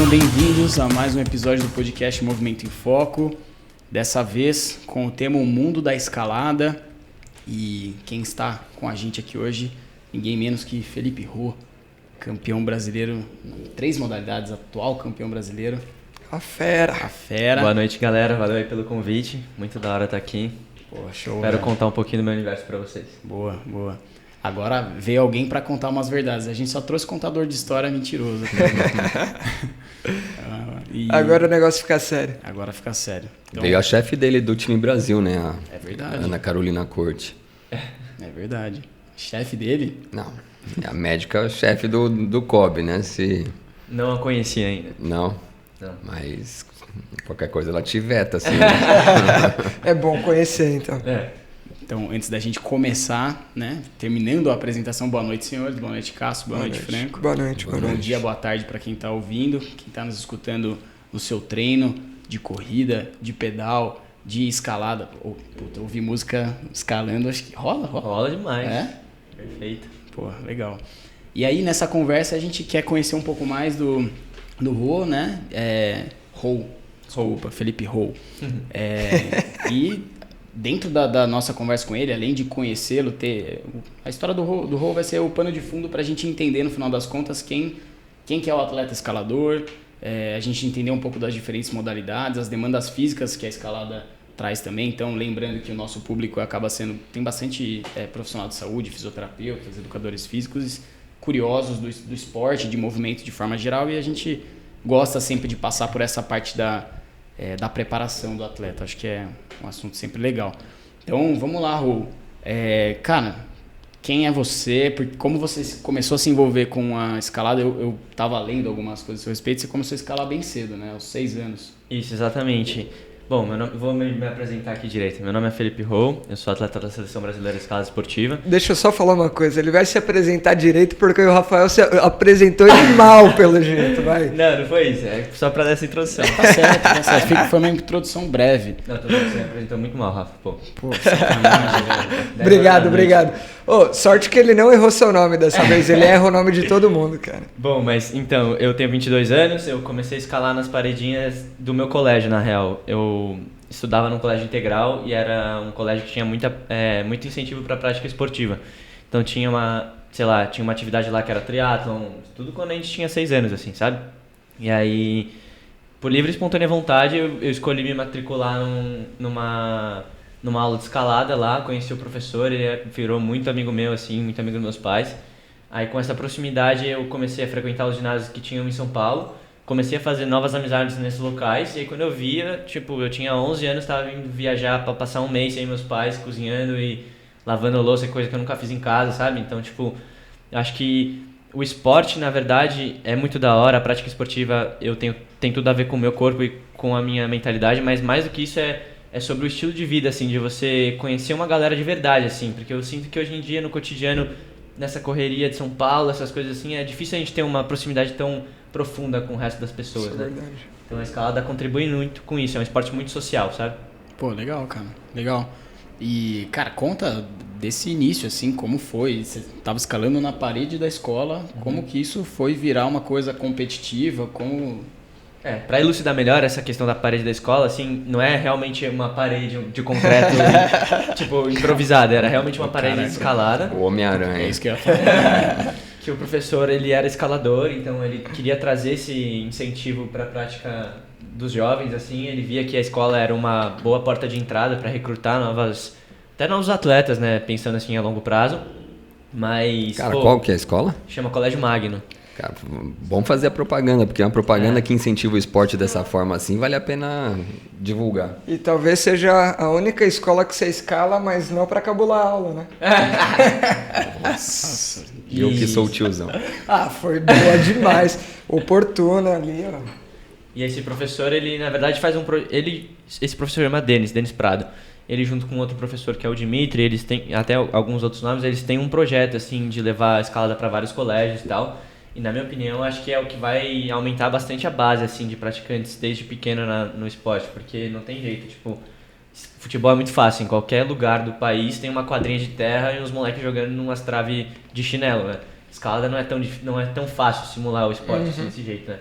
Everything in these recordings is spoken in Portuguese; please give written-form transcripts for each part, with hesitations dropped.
Sejam bem-vindos a mais um episódio do podcast Movimento em Foco. Dessa vez com o tema O Mundo da Escalada. E quem está com a gente aqui hoje, ninguém menos que Felipe Ho, campeão brasileiro em 3 modalidades, atual campeão brasileiro. A fera. Boa noite, galera. Valeu aí pelo convite. Muito da hora estar aqui. Pô, show. Espero contar um pouquinho do meu universo pra vocês. Boa. Agora veio alguém pra contar umas verdades. A gente só trouxe contador de história mentiroso. Agora o negócio fica sério. Agora fica sério. Então, veio a chefe dele do time Brasil, né? É verdade. Ana Carolina Corte. É verdade. Chefe dele? Não. A médica chefe do COB, né? Não a conheci ainda. Não. Mas qualquer coisa ela te veta, assim. É bom conhecer, então. Então, antes da gente começar, né? Terminando a apresentação, boa noite, senhores. Boa noite, Cássio. Boa noite, Franco. Boa noite. Bom dia, boa tarde para quem está ouvindo, quem está nos escutando no seu treino de corrida, de pedal, de escalada. Ouvir música escalando, acho que rola. Rola demais. É? Perfeito. Pô, legal. E aí, nessa conversa, a gente quer conhecer um pouco mais do Ho, né? Felipe Ho. E dentro da nossa conversa com ele, além de conhecê-lo, a história do Ho vai ser o pano de fundo para a gente entender, no final das contas, quem que é o atleta escalador, a gente entender um pouco das diferentes modalidades, as demandas físicas que a escalada traz também. Então, lembrando que o nosso público tem bastante profissional de saúde, fisioterapeutas, educadores físicos, curiosos do esporte, de movimento de forma geral, e a gente gosta sempre de passar por essa parte da preparação do atleta. Acho que é um assunto sempre legal. Então, vamos lá, Ho. Cara, quem é você? Como você começou a se envolver com a escalada? Eu estava lendo algumas coisas a seu respeito. Você começou a escalar bem cedo, né? Aos 6 anos. Isso, exatamente. Bom, vou me apresentar aqui direito. Meu nome é Felipe Ho, eu sou atleta da Seleção Brasileira de Escalada Esportiva. Deixa eu só falar uma coisa, ele vai se apresentar direito porque o Rafael se apresentou ele mal, pelo jeito, vai. Não foi isso, é só pra dar essa introdução. Tá certo. Foi uma introdução breve. Não, você me apresentou muito mal, Rafa. Pô, sacanagem, velho. Obrigado. Sorte que ele não errou seu nome dessa vez, ele erra o nome de todo mundo, cara. Bom, mas então, eu tenho 22 anos, eu comecei a escalar nas paredinhas do meu colégio, na real. Eu estudava num colégio integral e era um colégio que tinha muito incentivo para prática esportiva. Então tinha uma atividade lá que era triatlon, tudo quando a gente tinha 6 anos, assim, sabe? E aí, por livre e espontânea vontade, eu escolhi me matricular numa aula de escalada lá, conheci o professor, ele virou muito amigo meu, assim, muito amigo dos meus pais. Aí com essa proximidade eu comecei a frequentar os ginásios que tinham em São Paulo, comecei a fazer novas amizades nesses locais, e aí quando eu via, eu tinha 11 anos, estava indo viajar para passar um mês sem meus pais, cozinhando e lavando louça, coisa que eu nunca fiz em casa, sabe? Então, acho que o esporte, na verdade, é muito da hora, a prática esportiva tem tudo a ver com o meu corpo e com a minha mentalidade, mas mais do que isso é sobre o estilo de vida, assim, de você conhecer uma galera de verdade, assim, porque eu sinto que hoje em dia, no cotidiano, nessa correria de São Paulo, essas coisas assim, é difícil a gente ter uma proximidade tão profunda com o resto das pessoas, né? Verdade. Então a escalada contribui muito com isso, é um esporte muito social, sabe? Pô, legal, cara, legal. E, cara, conta desse início, assim, como foi? Você tava escalando na parede da escola, como que isso foi virar uma coisa competitiva, como... Pra elucidar melhor essa questão da parede da escola, assim, não é realmente uma parede de concreto, improvisada, era realmente uma parede escalada. O Homem-Aranha. É isso que eu ia falar. Que o professor, ele era escalador, então ele queria trazer esse incentivo para a prática dos jovens, assim, ele via que a escola era uma boa porta de entrada para recrutar novos atletas, né, pensando assim a longo prazo, mas... Cara, qual que é a escola? Chama Colégio Magno. Cara, bom fazer a propaganda, porque é uma propaganda que incentiva o esporte dessa forma assim, vale a pena divulgar. E talvez seja a única escola que você escala, mas não para cabular a aula, né? Nossa. E eu que sou o tiozão. Foi boa demais. Oportuna ali, ó. E esse professor, ele na verdade faz esse professor chama Denis Prado. Ele junto com outro professor que é o Dimitri, eles têm até alguns outros nomes, eles têm um projeto assim de levar a escalada para vários colégios e tal. E na minha opinião, acho que é o que vai aumentar bastante a base assim de praticantes desde pequeno no esporte, porque não tem jeito, futebol é muito fácil, em qualquer lugar do país tem uma quadrinha de terra e uns moleques jogando numas traves de chinelo, né? Escalada não é tão fácil simular o esporte desse jeito, né?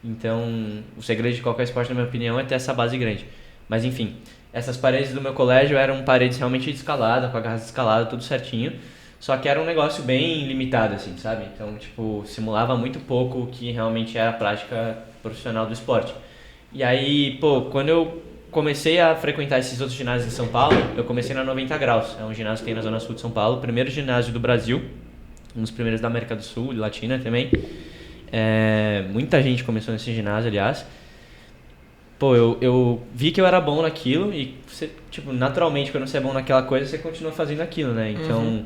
Então, o segredo de qualquer esporte, na minha opinião, é ter essa base grande. Mas enfim, essas paredes do meu colégio eram paredes realmente de escalada, com a garrafa de escalada, tudo certinho. Só que era um negócio bem limitado, assim, sabe? Então, tipo, simulava muito pouco o que realmente era a prática profissional do esporte. E aí, pô, quando eu comecei a frequentar esses outros ginásios em São Paulo, eu comecei na 90 Graus. É um ginásio que tem na Zona Sul de São Paulo, o primeiro ginásio do Brasil, um dos primeiros da América do Sul e Latina também. Muita gente começou nesse ginásio, aliás. Pô, eu vi que eu era bom naquilo e, você, tipo, naturalmente, quando você é bom naquela coisa, você continua fazendo aquilo, né? Então,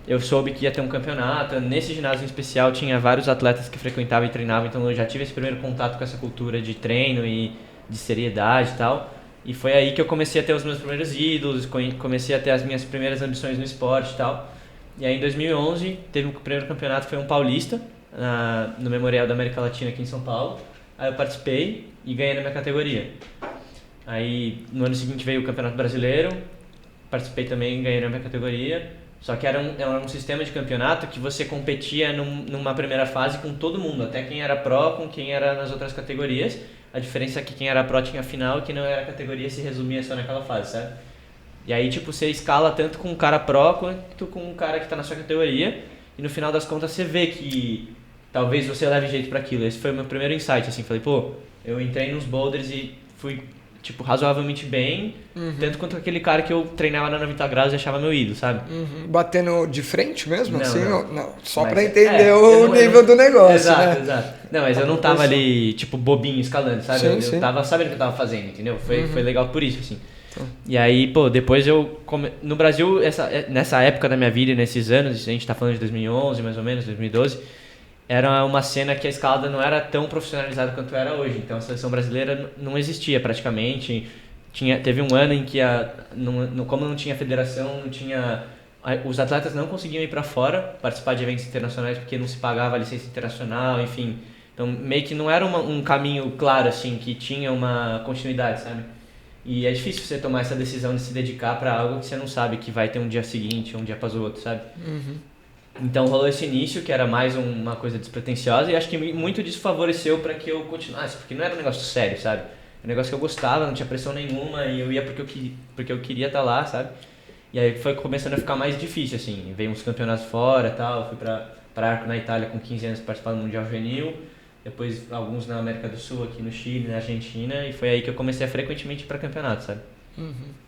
eu soube que ia ter um campeonato. Nesse ginásio em especial, tinha vários atletas que frequentavam e treinavam, então eu já tive esse primeiro contato com essa cultura de treino e de seriedade e tal. E foi aí que eu comecei a ter os meus primeiros ídolos, comecei a ter as minhas primeiras ambições no esporte e tal. E aí, em 2011, teve um primeiro campeonato, foi um paulista, no Memorial da América Latina aqui em São Paulo. Aí eu participei e ganhei na minha categoria. Aí no ano seguinte veio o Campeonato Brasileiro, participei também e ganhei na minha categoria. Só que era um sistema de campeonato que você competia numa primeira fase com todo mundo, até quem era pro com quem era nas outras categorias. A diferença é que quem era pro tinha final e quem não era categoria se resumia só naquela fase, sabe? E aí tipo você escala tanto com um cara pro quanto com um cara que tá na sua categoria e no final das contas você vê que talvez você leve jeito para aquilo. Esse foi o meu primeiro insight, assim, falei, pô, eu entrei nos boulders e fui, tipo, razoavelmente bem, tanto quanto aquele cara que eu treinava na 90 graus e achava meu ídolo, sabe? Batendo de frente mesmo, Não, assim? não. Só Mas, pra entender o nível do negócio, exato, né? Exato. Não, mas eu não tava ali, tipo, bobinho, escalando, sabe? Sim, eu sim. tava sabendo o que eu tava fazendo, entendeu? Foi legal por isso, assim. E aí, pô, depois no Brasil, nessa época da minha vida, nesses anos, a gente tá falando de 2011, mais ou menos, 2012, era uma cena que a escalada não era tão profissionalizada quanto era hoje. Então a seleção brasileira não existia praticamente. Teve um ano em que, como não tinha federação, os atletas não conseguiam ir para fora participar de eventos internacionais porque não se pagava a licença internacional, enfim. Então meio que não era um caminho claro, assim, que tinha uma continuidade, sabe? E é difícil você tomar essa decisão de se dedicar para algo que você não sabe que vai ter um dia seguinte, um dia após o outro, sabe? Então rolou esse início, que era mais uma coisa despretensiosa, e acho que muito disso favoreceu para que eu continuasse, porque não era um negócio sério, sabe? Era um negócio que eu gostava, não tinha pressão nenhuma, e eu ia porque eu queria estar lá, sabe? E aí foi começando a ficar mais difícil, assim, veio uns campeonatos fora e tal, fui para Arco na Itália com 15 anos participar do Mundial Juvenil, depois alguns na América do Sul, aqui no Chile, na Argentina, e foi aí que eu comecei a frequentemente ir para campeonatos, sabe?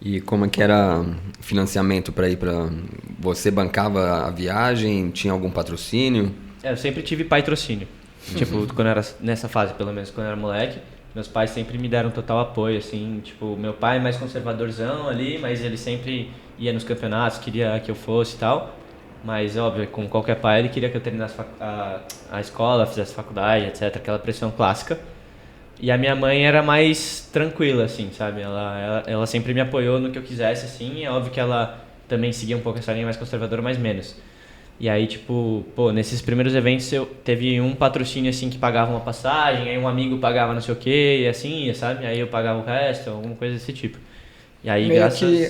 E como é que era financiamento para ir para... Você bancava a viagem? Tinha algum patrocínio? Eu sempre tive patrocínio. Tipo, quando era nessa fase, pelo menos, quando eu era moleque, meus pais sempre me deram total apoio, assim. Tipo, meu pai é mais conservadorzão ali, mas ele sempre ia nos campeonatos, queria que eu fosse e tal. Mas, óbvio, como qualquer pai, ele queria que eu terminasse a escola, fizesse faculdade, etc. Aquela pressão clássica. E a minha mãe era mais tranquila, assim, sabe? Ela sempre me apoiou no que eu quisesse, assim. É óbvio que ela também seguia um pouco essa linha mais conservadora, mas menos. E aí, tipo, pô, nesses primeiros eventos teve um patrocínio, assim, que pagava uma passagem, aí um amigo pagava não sei o quê, e assim ia, sabe? Aí eu pagava o resto, alguma coisa desse tipo. E aí,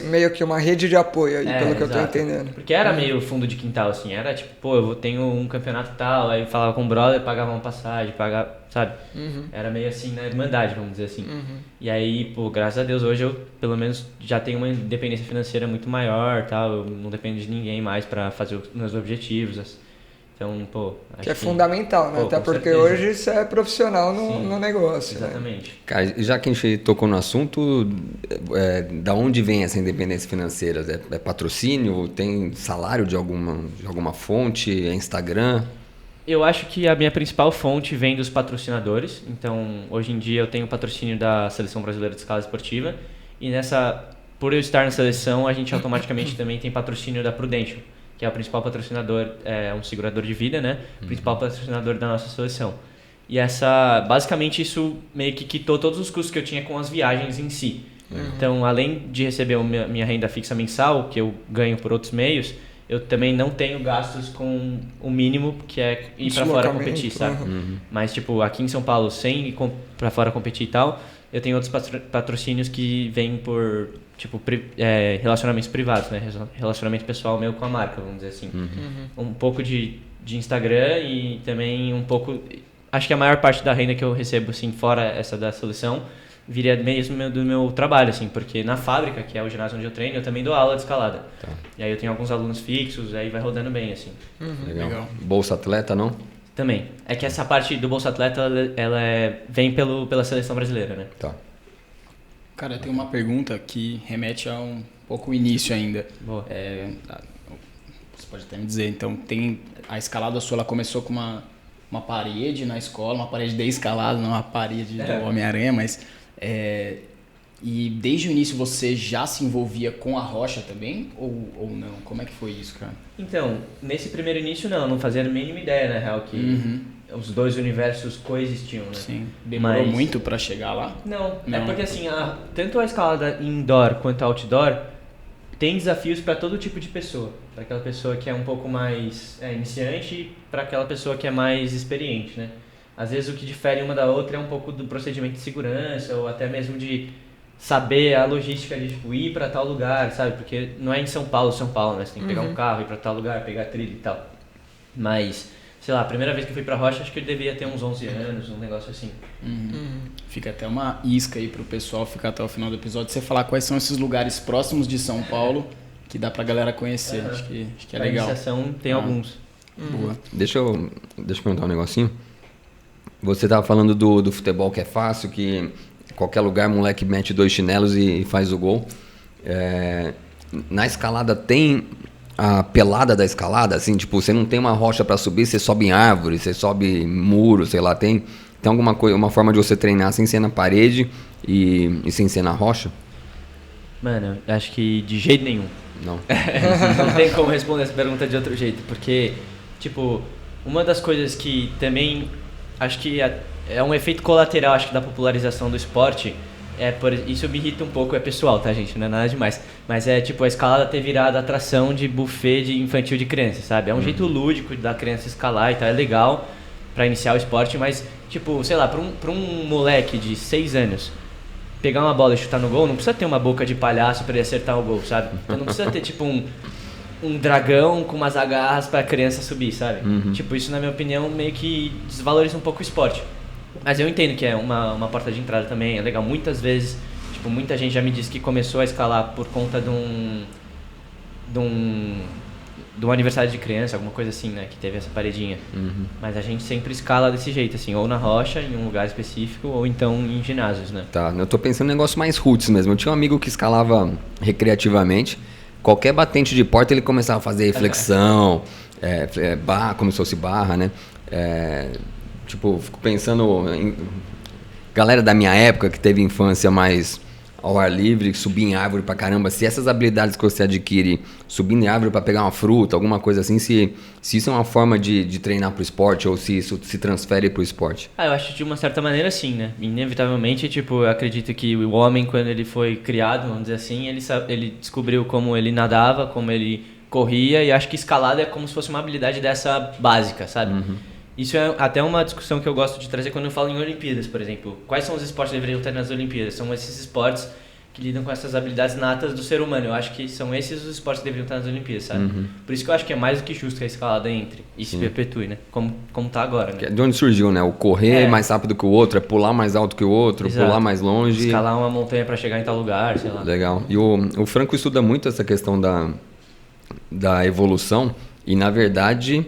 meio que uma rede de apoio aí, pelo que eu tô entendendo. Porque era meio fundo de quintal, assim, era tipo, pô, eu tenho um campeonato tal, aí falava com o brother, pagava uma passagem, sabe? Era meio assim, na irmandade, vamos dizer assim. E aí, pô, graças a Deus, hoje eu, pelo menos, já tenho uma independência financeira muito maior, tal, eu não dependo de ninguém mais pra fazer os meus objetivos. Então, pô... Que é fundamental, né? Pô, até porque certeza. Hoje você é profissional no negócio. Exatamente. Né? Cara, já que a gente tocou no assunto, da onde vem essa independência financeira? É patrocínio? Tem salário de alguma fonte? É Instagram? Eu acho que a minha principal fonte vem dos patrocinadores. Então, hoje em dia eu tenho patrocínio da Seleção Brasileira de Escalada Esportiva. E por eu estar na seleção, a gente automaticamente também tem patrocínio da Prudential, que é o principal patrocinador, é um segurador de vida, né? Principal patrocinador da nossa seleção. E basicamente isso meio que quitou todos os custos que eu tinha com as viagens em si. Então, além de receber minha renda fixa mensal, que eu ganho por outros meios, eu também não tenho gastos com o mínimo, que é ir pra fora competir, sabe? Mas, tipo, aqui em São Paulo, sem ir pra fora competir e tal, eu tenho outros patrocínios que vêm por, tipo, relacionamentos privados, né? Relacionamento pessoal meu com a marca, vamos dizer assim. Um pouco de Instagram e também um pouco... acho que a maior parte da renda que eu recebo, assim, fora essa da seleção, viria mesmo do meu trabalho, assim, porque na fábrica, que é o ginásio onde eu treino, eu também dou aula de escalada. Tá. E aí eu tenho alguns alunos fixos, aí vai rodando bem, assim. Legal. Bolsa Atleta, não? Também. É que essa parte do Bolsa Atleta, vem pela seleção brasileira, né? Tá. Cara, eu tenho uma pergunta que remete a um pouco o início ainda. Boa. Você pode até me dizer, então, a escalada sua, ela começou com uma parede na escola, uma parede de escalada, não uma parede do Homem-Aranha, mas... e desde o início você já se envolvia com a rocha também? Ou não? Como é que foi isso, cara? Então, nesse primeiro início não fazia a mínima ideia, na real, que os dois universos coexistiam, né? Sim. Demorou Mas- muito pra chegar lá? Não, é Não. porque assim, tanto a escalada indoor quanto a outdoor tem desafios para todo tipo de pessoa. Para aquela pessoa que é um pouco mais iniciante e para aquela pessoa que é mais experiente, né? Às vezes o que difere uma da outra é um pouco do procedimento de segurança ou até mesmo de saber a logística de tipo, ir para tal lugar, sabe? Porque não é em São Paulo, né? Você tem que pegar um carro, ir para tal lugar, pegar trilha e tal. Mas, sei lá, a primeira vez que eu fui pra rocha, acho que eu devia ter uns 11 anos, um negócio assim. Fica até uma isca aí pro pessoal ficar até o final do episódio, você falar quais são esses lugares próximos de São Paulo que dá pra galera conhecer. Acho que é Pra legal. iniciação tem alguns. Boa. Deixa eu perguntar um negocinho. Você tava falando do futebol que é fácil, que qualquer lugar moleque mete 2 chinelos e faz o gol. Na escalada tem a pelada da escalada, assim, tipo, você não tem uma rocha pra subir, você sobe em árvore, você sobe em muro, sei lá, tem alguma coisa, uma forma de você treinar sem ser na parede e sem ser na rocha? Mano, eu acho que de jeito nenhum. Não. Não tem como responder essa pergunta de outro jeito, porque, tipo, uma das coisas que também acho que é um efeito colateral, acho que da popularização do esporte, isso me irrita um pouco, é pessoal, tá, gente? Não é nada demais. Mas é, tipo, a escalada ter virado atração de buffet de infantil de criança, sabe? É um jeito lúdico da criança escalar e tal, é legal pra iniciar o esporte, mas, tipo, sei lá, pra um moleque de 6 anos pegar uma bola e chutar no gol, não precisa ter uma boca de palhaço pra ele acertar o gol, sabe? Então não precisa ter, tipo, um dragão com umas agarras pra criança subir, sabe? Tipo, isso, na minha opinião, meio que desvaloriza um pouco o esporte. Mas eu entendo que é uma porta de entrada também, é legal. Muitas vezes, tipo, muita gente já me disse que começou a escalar por conta de um aniversário de criança, alguma coisa assim, né? Que teve essa paredinha. Mas a gente sempre escala desse jeito, assim, ou na rocha, em um lugar específico, ou então em ginásios, né? Tá, eu tô pensando em um negócio mais roots mesmo. Eu tinha um amigo que escalava recreativamente. Qualquer batente de porta ele começava a fazer flexão, como se fosse barra, né? Tipo, fico pensando em galera da minha época que teve infância mais ao ar livre, subir em árvore pra caramba. Se essas habilidades que você adquire subindo em árvore pra pegar uma fruta, alguma coisa assim, se isso é uma forma de treinar pro esporte ou se isso se transfere pro esporte? Eu acho de uma certa maneira sim, né? Inevitavelmente, tipo, eu acredito que o homem, quando ele foi criado, vamos dizer assim, ele descobriu como ele nadava, como ele corria, e acho que escalada é como se fosse uma habilidade dessa básica, sabe? Isso é até uma discussão que eu gosto de trazer quando eu falo em Olimpíadas, por exemplo. Quais são os esportes que deveriam ter nas Olimpíadas? São esses esportes que lidam com essas habilidades natas do ser humano. Eu acho que são esses os esportes que deveriam estar nas Olimpíadas, sabe? Por isso que eu acho que é mais do que justo que a escalada entre e se perpetue, né? Como tá agora, né? De onde surgiu, né? O correr mais rápido que o outro, pular mais alto que o outro, Exato. pular mais longe. Escalar uma montanha para chegar em tal lugar, sei lá. Legal. E o Franco estuda muito essa questão da evolução e, na verdade,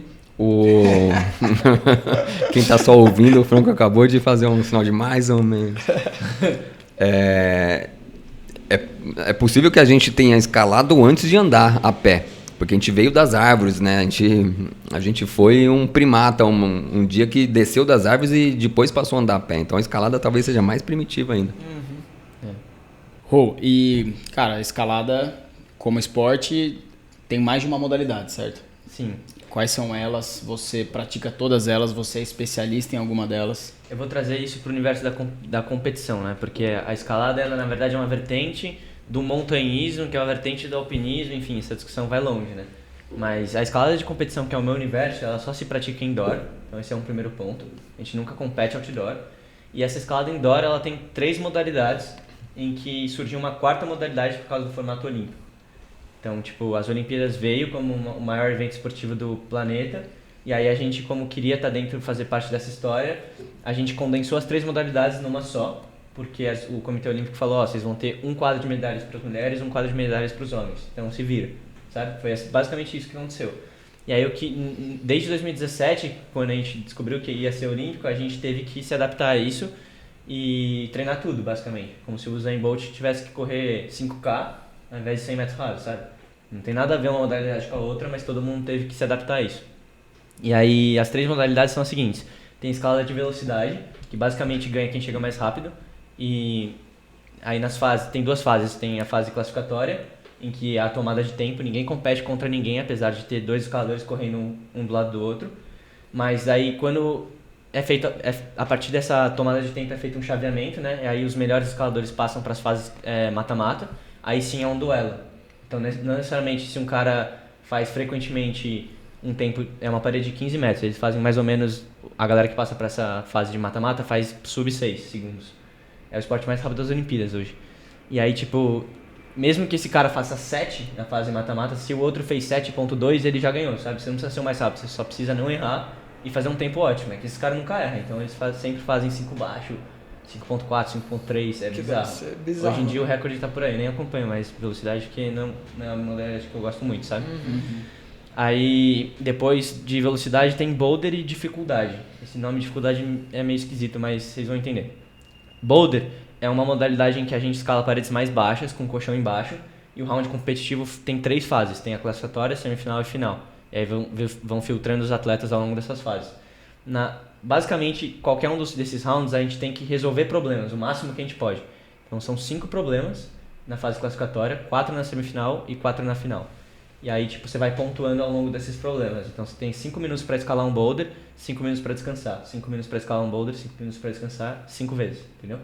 quem tá só ouvindo, o Franco acabou de fazer um sinal de mais ou menos. É possível que a gente tenha escalado antes de andar a pé, porque a gente veio das árvores, né? A gente foi um primata, um dia que desceu das árvores e depois passou a andar a pé. Então a escalada talvez seja mais primitiva ainda. E, cara, a escalada como esporte tem mais de uma modalidade, certo? Sim. Quais são elas? Você pratica todas elas? Você é especialista em alguma delas? Eu vou trazer isso para o universo da competição, né? Porque a escalada, ela na verdade é uma vertente do montanhismo, que é uma vertente do alpinismo, enfim, essa discussão vai longe, né? Mas a escalada de competição, que é o meu universo, ela só se pratica indoor, então esse é um primeiro ponto. A gente nunca compete outdoor. E essa escalada indoor, ela tem 3 modalidades, em que surgiu uma 4ª modalidade por causa do formato olímpico. Então, tipo, as Olimpíadas veio como o maior evento esportivo do planeta E aí a gente, como queria estar dentro, fazer parte dessa história, a gente condensou as 3 modalidades numa só, porque o Comitê Olímpico falou, ó, vocês vão ter um quadro de medalhas para as mulheres, um quadro de medalhas para os homens. Então se vira, sabe? Foi basicamente isso que aconteceu. E aí desde 2017, quando a gente descobriu que ia ser olímpico, a gente teve que se adaptar a isso e treinar tudo, basicamente. Como se o Usain Bolt tivesse que correr 5K ao invés de 100 metros rasos, sabe? Não tem nada a ver uma modalidade com a outra, mas todo mundo teve que se adaptar a isso. E aí as 3 modalidades são as seguintes. Tem escalada de velocidade, que basicamente ganha quem chega mais rápido. E aí nas fases, tem 2 fases. Tem a fase classificatória, em que é a tomada de tempo, ninguém compete contra ninguém, apesar de ter 2 escaladores correndo um do lado do outro. Mas aí quando é feito, a partir dessa tomada de tempo é feito um chaveamento, né? E aí os melhores escaladores passam para as fases mata-mata, aí sim é um duelo. Então não necessariamente se um cara faz frequentemente um tempo, é uma parede de 15 metros, eles fazem mais ou menos, a galera que passa para essa fase de mata-mata faz sub 6 segundos. É o esporte mais rápido das Olimpíadas hoje. E aí, tipo, mesmo que esse cara faça 7 na fase mata-mata, se o outro fez 7.2, ele já ganhou, sabe? Você não precisa ser o mais rápido, você só precisa não errar e fazer um tempo ótimo. É que esses caras nunca erram, então eles sempre fazem 5 baixo, 5.4, 5.3, é bizarro. Hoje em dia o recorde tá por aí, nem acompanho mais velocidade, porque não é uma modalidade que eu gosto muito, sabe? Aí, depois de velocidade, tem boulder e dificuldade. Esse nome dificuldade é meio esquisito, mas vocês vão entender. Boulder é uma modalidade em que a gente escala paredes mais baixas, com colchão embaixo, e o round competitivo tem 3 fases. Tem a classificatória, semifinal e final. E aí vão filtrando os atletas ao longo dessas fases. Basicamente, qualquer um desses rounds, a gente tem que resolver problemas, o máximo que a gente pode. Então, são 5 problemas na fase classificatória, 4 na semifinal e 4 na final. E aí, tipo, você vai pontuando ao longo desses problemas. Então, você tem 5 minutos para escalar um boulder, 5 minutos para descansar. 5 minutos para escalar um boulder, 5 minutos para descansar, 5 vezes, entendeu?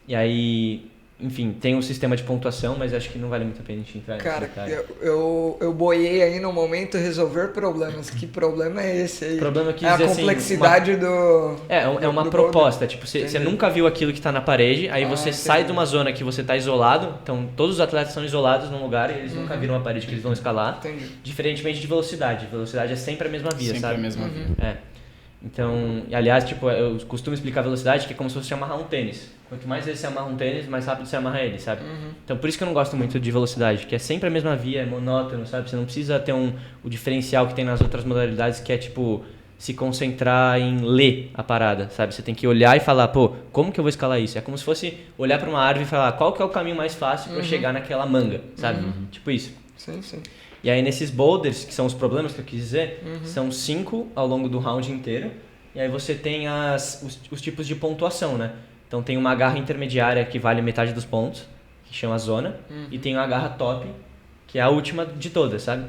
E aí, enfim, tem um sistema de pontuação, mas acho que não vale muito a pena a gente entrar nesse detalhe. Cara, eu boiei aí no momento resolver problemas. Que problema é esse aí? Problema que é a complexidade do... É uma do proposta, boulder. tipo, você nunca viu aquilo que está na parede, aí você sai de uma zona que você está isolado, então todos os atletas são isolados num lugar e eles nunca viram uma parede que eles vão escalar, diferentemente de velocidade. Velocidade é sempre a mesma via, sempre sabe? a mesma via. Então, aliás, tipo, eu costumo explicar a velocidade que é como se fosse amarrar um tênis. Quanto mais vezes você amarra um tênis, mais rápido você amarra ele, sabe? Então, por isso que eu não gosto muito de velocidade, que é sempre a mesma via, é monótono, sabe? Você não precisa ter o diferencial que tem nas outras modalidades, que é, tipo, se concentrar em ler a parada, sabe? Você tem que olhar e falar, pô, como que eu vou escalar isso? É como se fosse olhar para uma árvore e falar, qual que é o caminho mais fácil para eu chegar naquela manga, sabe? Tipo isso. Sim. E aí, nesses boulders, que são os problemas que eu quis dizer, são 5 ao longo do round inteiro. E aí você tem os tipos de pontuação, né? Então tem uma garra intermediária que vale metade dos pontos, que chama zona, e tem uma garra top, que é a última de todas, sabe?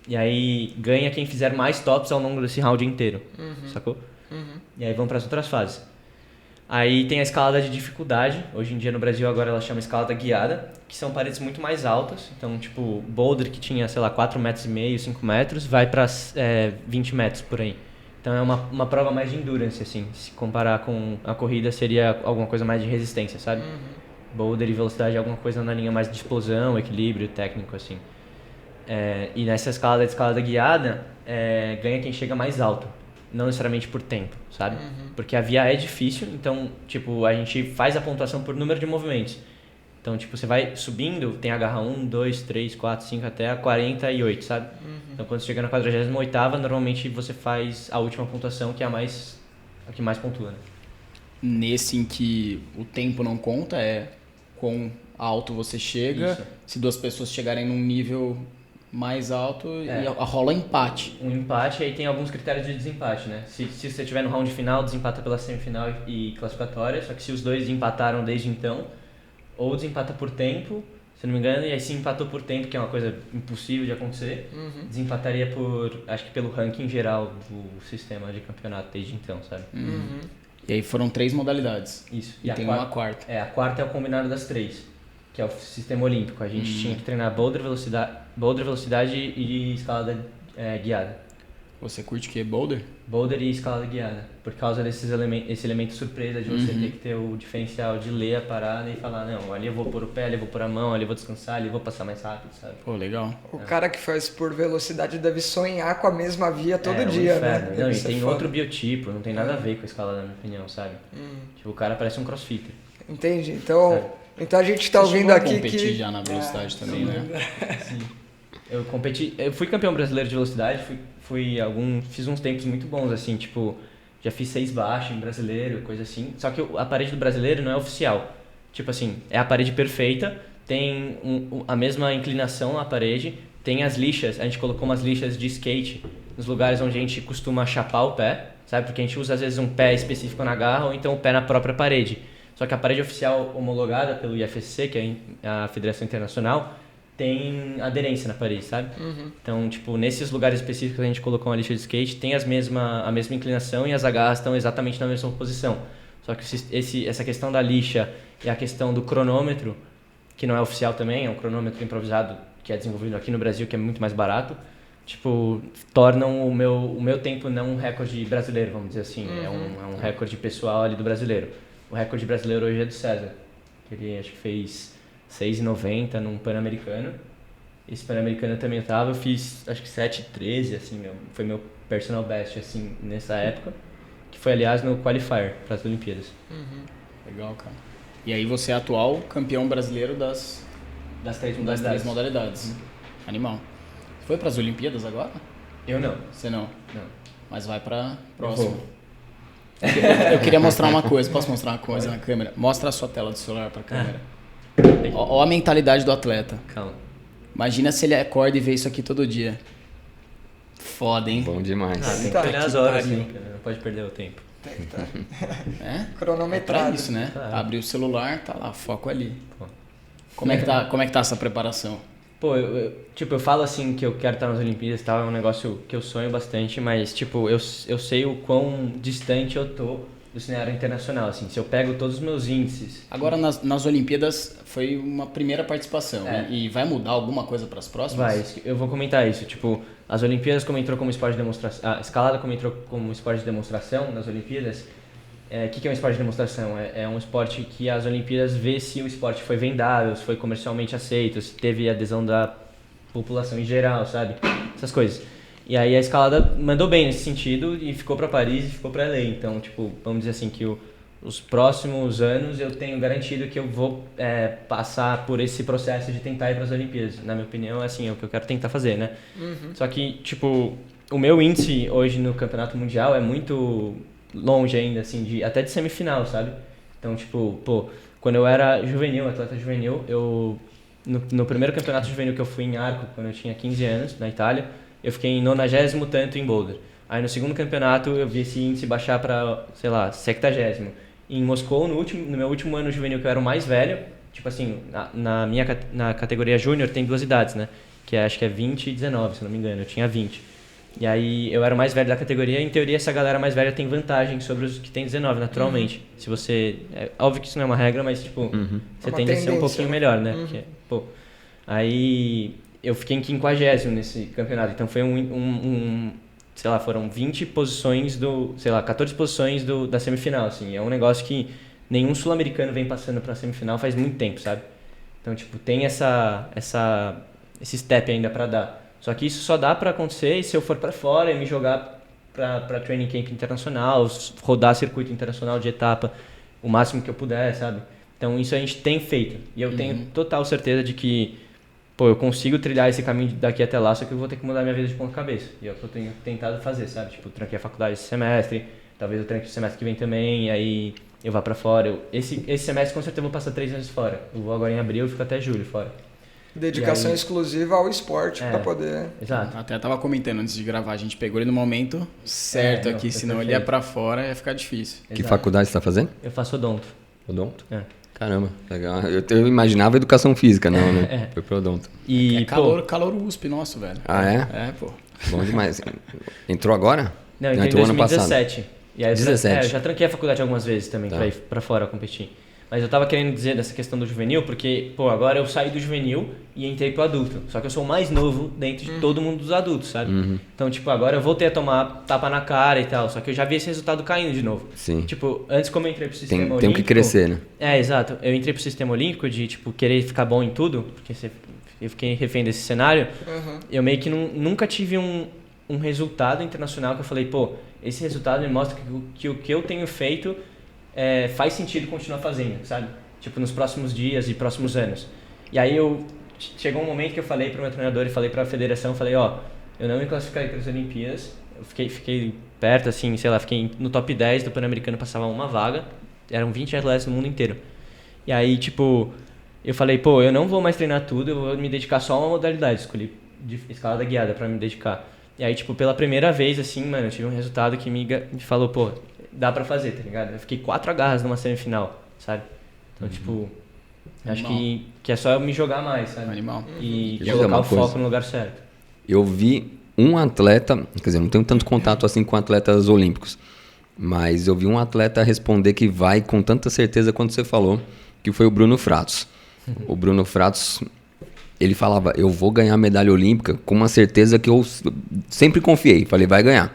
E aí ganha quem fizer mais tops ao longo desse round inteiro, sacou? E aí vão para as outras fases. Aí tem a escalada de dificuldade, hoje em dia no Brasil agora ela chama escalada guiada, que são paredes muito mais altas, então tipo boulder que tinha, sei lá, 4,5 metros, 5 metros, vai para 20 metros por aí. Então é uma prova mais de endurance, assim. Se comparar com a corrida, seria alguma coisa mais de resistência, sabe? Boulder e velocidade é alguma coisa na linha mais de explosão, equilíbrio técnico, assim. E nessa escalada guiada, ganha quem chega mais alto. Não necessariamente por tempo, sabe? Porque a via é difícil, então, tipo, a gente faz a pontuação por número de movimentos. Então, tipo, você vai subindo, tem a garra 1, 2, 3, 4, 5 até a 48, sabe? Então, quando você chega na 48ª, normalmente você faz a última pontuação, que é a que mais pontua, né? Nesse em que o tempo não conta, é quão alto você chega. Isso. Se 2 pessoas chegarem num nível mais alto, e rola empate. Um empate, aí tem alguns critérios de desempate, né? Se você estiver no round final, desempata pela semifinal e classificatória, só que se os 2 empataram desde então, ou desempata por tempo, se não me engano, e aí se empatou por tempo, que é uma coisa impossível de acontecer, desempataria acho que pelo ranking geral do sistema de campeonato desde então, sabe? E aí foram 3 modalidades. Isso. E tem uma quarta. A quarta é o combinado das 3, que é o sistema olímpico. A gente tinha que treinar boulder, velocidade e escalada guiada. Você curte o quê? Boulder? Boulder e escalada guiada. Por causa esse elemento surpresa de você ter que ter o diferencial de ler a parada e falar, não, ali eu vou pôr o pé, ali eu vou pôr a mão, ali eu vou descansar, ali eu vou passar mais rápido, sabe? Pô, legal. O cara que faz por velocidade deve sonhar com a mesma via todo um dia, inferno. né? Não, Deve e ser tem foda. outro biotipo, não tem nada a ver com a escalada, na minha opinião, sabe? Tipo, o cara parece um crossfitter. Entendi. Então a gente tá Você ouvindo chegou a aqui competir que... já na velocidade também, né? Sim. Eu fui campeão brasileiro de velocidade, fiz uns tempos muito bons, assim, tipo, já fiz 6 baixo em brasileiro, coisa assim. Só que a parede do brasileiro não é oficial. Tipo assim, é a parede perfeita, tem a mesma inclinação na parede, tem as lixas, a gente colocou umas lixas de skate nos lugares onde a gente costuma chapar o pé, sabe? Porque a gente usa às vezes um pé específico na garra ou então o pé na própria parede. Só que a parede oficial homologada pelo IFSC, que é a Federação Internacional, tem aderência na parede, sabe? Então, tipo, nesses lugares específicos a gente colocou uma lixa de skate, tem a mesma inclinação e as agarras estão exatamente na mesma posição. Só que essa questão da lixa e a questão do cronômetro, que não é oficial também, é um cronômetro improvisado que é desenvolvido aqui no Brasil, que é muito mais barato, tipo, tornam o meu tempo não um recorde brasileiro, vamos dizer assim. É um recorde pessoal ali do brasileiro. O recorde brasileiro hoje é do César, que ele acho que fez 6,90 num Pan-Americano. Esse Pan-Americano também eu fiz acho que 7,13, assim, foi meu personal best, assim, nessa época, que foi, aliás, no qualifier para as Olimpíadas. Legal, cara. E aí você é atual campeão brasileiro das 3 três modalidades. Animal. Foi para as Olimpíadas agora? Eu não. Você não? Não. Mas vai para próxima. Eu queria mostrar uma coisa. Posso mostrar uma coisa na câmera? Mostra a sua tela do celular para a câmera. Ó a mentalidade do atleta. Calma. Imagina se ele acorda e vê isso aqui todo dia. Foda, hein? Bom demais. Tem que Tá, olhar as que horas pariu. sempre, né? Não pode perder o tempo. É? É Cronometrado. pra isso, né? Claro. Abrir o celular, tá lá, foco ali. Pô. Como é que tá essa preparação? Pô, eu falo assim que eu quero estar nas Olimpíadas e tal, é um negócio que eu sonho bastante, mas, tipo, eu sei o quão distante eu tô do cenário internacional, assim. Se eu pego todos os meus índices... Agora, nas Olimpíadas, foi uma primeira participação. É. E vai mudar alguma coisa para as próximas? Eu vou comentar isso. Tipo, as Olimpíadas como entrou como esporte de demonstração... A escalada como entrou como esporte de demonstração nas Olimpíadas... O que é um esporte de demonstração? É um esporte que as Olimpíadas vê se o esporte foi vendável, se foi comercialmente aceito, se teve adesão da população em geral, sabe? Essas coisas. E aí a escalada mandou bem nesse sentido e ficou para Paris e ficou para LA. Então, tipo, vamos dizer assim que os próximos anos eu tenho garantido que eu vou passar por esse processo de tentar ir para as Olimpíadas. Na minha opinião, assim, é o que eu quero tentar fazer, né? Só que, tipo, o meu índice hoje no Campeonato Mundial é muito longe ainda, assim, até de semifinal, sabe? Então, tipo, pô, quando eu era juvenil, atleta juvenil, no primeiro campeonato juvenil que eu fui em Arco, quando eu tinha 15 anos, na Itália, eu fiquei em 90º tanto em boulder. Aí no segundo campeonato eu vi esse índice baixar para, sei lá, 70º. Em Moscou, no meu último ano juvenil, que eu era o mais velho, tipo assim, na categoria júnior tem 2 idades, né? Que acho que é 20 e 19, se não me engano, eu tinha 20. E aí eu era o mais velho da categoria, em teoria essa galera mais velha tem vantagem sobre os que tem 19, naturalmente. Se você... É óbvio que isso não é uma regra, mas tipo, você tende a ser um pouquinho melhor, né? Porque, pô, aí eu fiquei em 50º nesse campeonato, então foi sei lá, foram 20 posições 14 posições da semifinal, assim. É um negócio que nenhum sul-americano vem passando pra semifinal faz muito tempo, sabe? Então, tipo, tem esse step ainda pra dar. Só que isso só dá pra acontecer se eu for pra fora e me jogar pra training camp internacional, rodar circuito internacional de etapa o máximo que eu puder, sabe? Então isso a gente tem feito. E eu tenho total certeza de que, pô, eu consigo trilhar esse caminho daqui até lá, só que eu vou ter que mudar minha vida de ponta cabeça. E é o que eu tenho tentado fazer, sabe? Tipo, eu tranquei a faculdade esse semestre, talvez eu tranque o semestre que vem também, e aí eu vá pra fora. Esse semestre com certeza eu vou passar 3 meses fora. Eu vou agora em abril e fico até julho fora. Dedicação exclusiva ao esporte para poder... Exato. Até tava comentando antes de gravar, a gente pegou ele no momento certo aqui, senão ele ia pra fora ia ficar difícil. Que faculdade você tá fazendo? Eu faço odonto. Odonto? É. Caramba, legal. Eu imaginava educação física, não, né? Foi pro odonto. E, É calor USP nosso, velho. Ah, é? É, pô. Bom demais. Entrou agora? Não, eu entrei em entrou ano 2017. E aí 17. Eu já tranquei a faculdade algumas vezes também, Tá. pra ir pra fora competir. Mas eu tava querendo dizer dessa questão do juvenil, porque, pô, agora eu saí do juvenil e entrei pro adulto. Só que eu sou o mais novo dentro de todo mundo dos adultos, sabe? Então, tipo, agora eu voltei a tomar tapa na cara e tal. Só que eu já vi esse resultado caindo de novo. Sim. Tipo, antes como eu entrei pro sistema olímpico... Tem que crescer, né? Exato. Eu entrei pro sistema olímpico de, tipo, querer ficar bom em tudo, porque eu fiquei refém desse cenário. Eu meio que nunca tive um resultado internacional que eu falei, pô, esse resultado me mostra que o que eu tenho feito faz sentido continuar fazendo, sabe? Tipo, nos próximos dias e próximos anos. E aí chegou um momento que eu falei pro meu treinador e falei pra federação, falei, ó, eu não me classifiquei para as Olimpíadas, eu fiquei perto, assim, sei lá, fiquei no top 10 do Pan-Americano, passava uma vaga, eram 20 atletas no mundo inteiro. E aí, tipo, eu falei, pô, eu não vou mais treinar tudo, eu vou me dedicar só a uma modalidade, escolhi de escalada guiada pra me dedicar. E aí, tipo, pela primeira vez, assim, mano, eu tive um resultado que me falou, pô, dá pra fazer, tá ligado? Eu fiquei 4 agarras numa semifinal, sabe? Então, tipo, acho que é só eu me jogar mais, sabe? Animal. E Quer dizer colocar uma o foco coisa? no lugar certo. Eu vi um atleta, quer dizer, não tenho tanto contato assim com atletas olímpicos, mas eu vi um atleta responder que vai com tanta certeza quanto você falou, que foi o Bruno Fratos. O Bruno Fratos, ele falava, eu vou ganhar a medalha olímpica com uma certeza que eu sempre confiei. Falei, vai ganhar.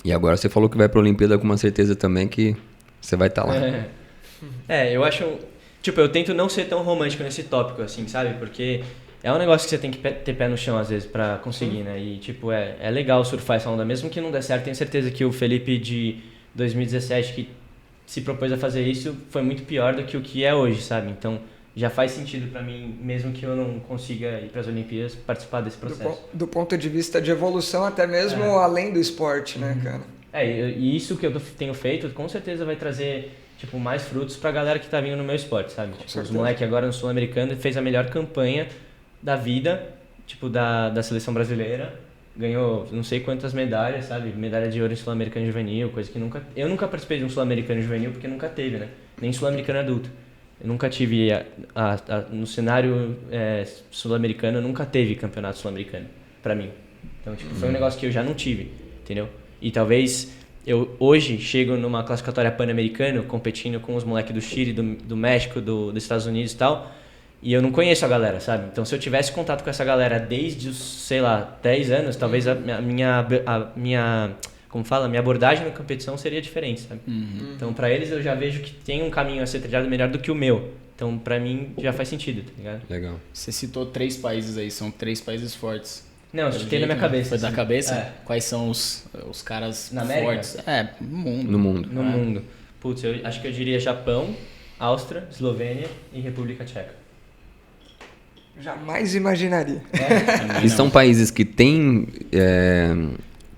E agora você falou que vai para a Olimpíada com uma certeza também que você vai estar lá. Eu acho... Tipo, eu tento não ser tão romântico nesse tópico, assim, sabe? Porque é um negócio que você tem que ter pé no chão, às vezes, pra conseguir, né? E, tipo, é legal surfar essa onda. Mesmo que não der certo, tenho certeza que o Felipe de 2017, que se propôs a fazer isso, foi muito pior do que o que é hoje, sabe? Então, já faz sentido pra mim, mesmo que eu não consiga ir pras Olimpíadas, participar desse processo. Do ponto de vista de evolução, até mesmo além do esporte, né, cara? E isso que eu tenho feito, com certeza vai trazer, tipo, mais frutos pra galera que tá vindo no meu esporte, sabe? Tipo, os moleques agora no Sul-Americano fez a melhor campanha da vida, tipo, da seleção brasileira. Ganhou não sei quantas medalhas, sabe? Medalha de ouro em Sul-Americano Juvenil, coisa que eu nunca participei de um Sul-Americano Juvenil porque nunca teve, né? Nem Sul-Americano Adulto. Eu nunca tive, no cenário sul-americano, eu nunca teve campeonato sul-americano, pra mim. Então, tipo, foi um negócio que eu já não tive, entendeu? E talvez eu hoje chego numa classificatória pan-americano, competindo com os moleques do Chile, do México, dos Estados Unidos e tal, e eu não conheço a galera, sabe? Então, se eu tivesse contato com essa galera desde os, sei lá, 10 anos, talvez a minha como fala, minha abordagem na competição seria diferente, sabe? Então, pra eles, eu já vejo que tem um caminho a ser trilhado melhor do que o meu. Então, pra mim, já faz sentido, tá ligado? Legal. Você citou 3 países aí, são 3 países fortes. Não, eu chutei na minha cabeça. Foi da assim. cabeça? Quais são os caras Na América? fortes? No mundo. No mundo. No mundo. Putz, eu acho que eu diria Japão, Áustria, Eslovênia e República Tcheca. Jamais imaginaria. E são países que têm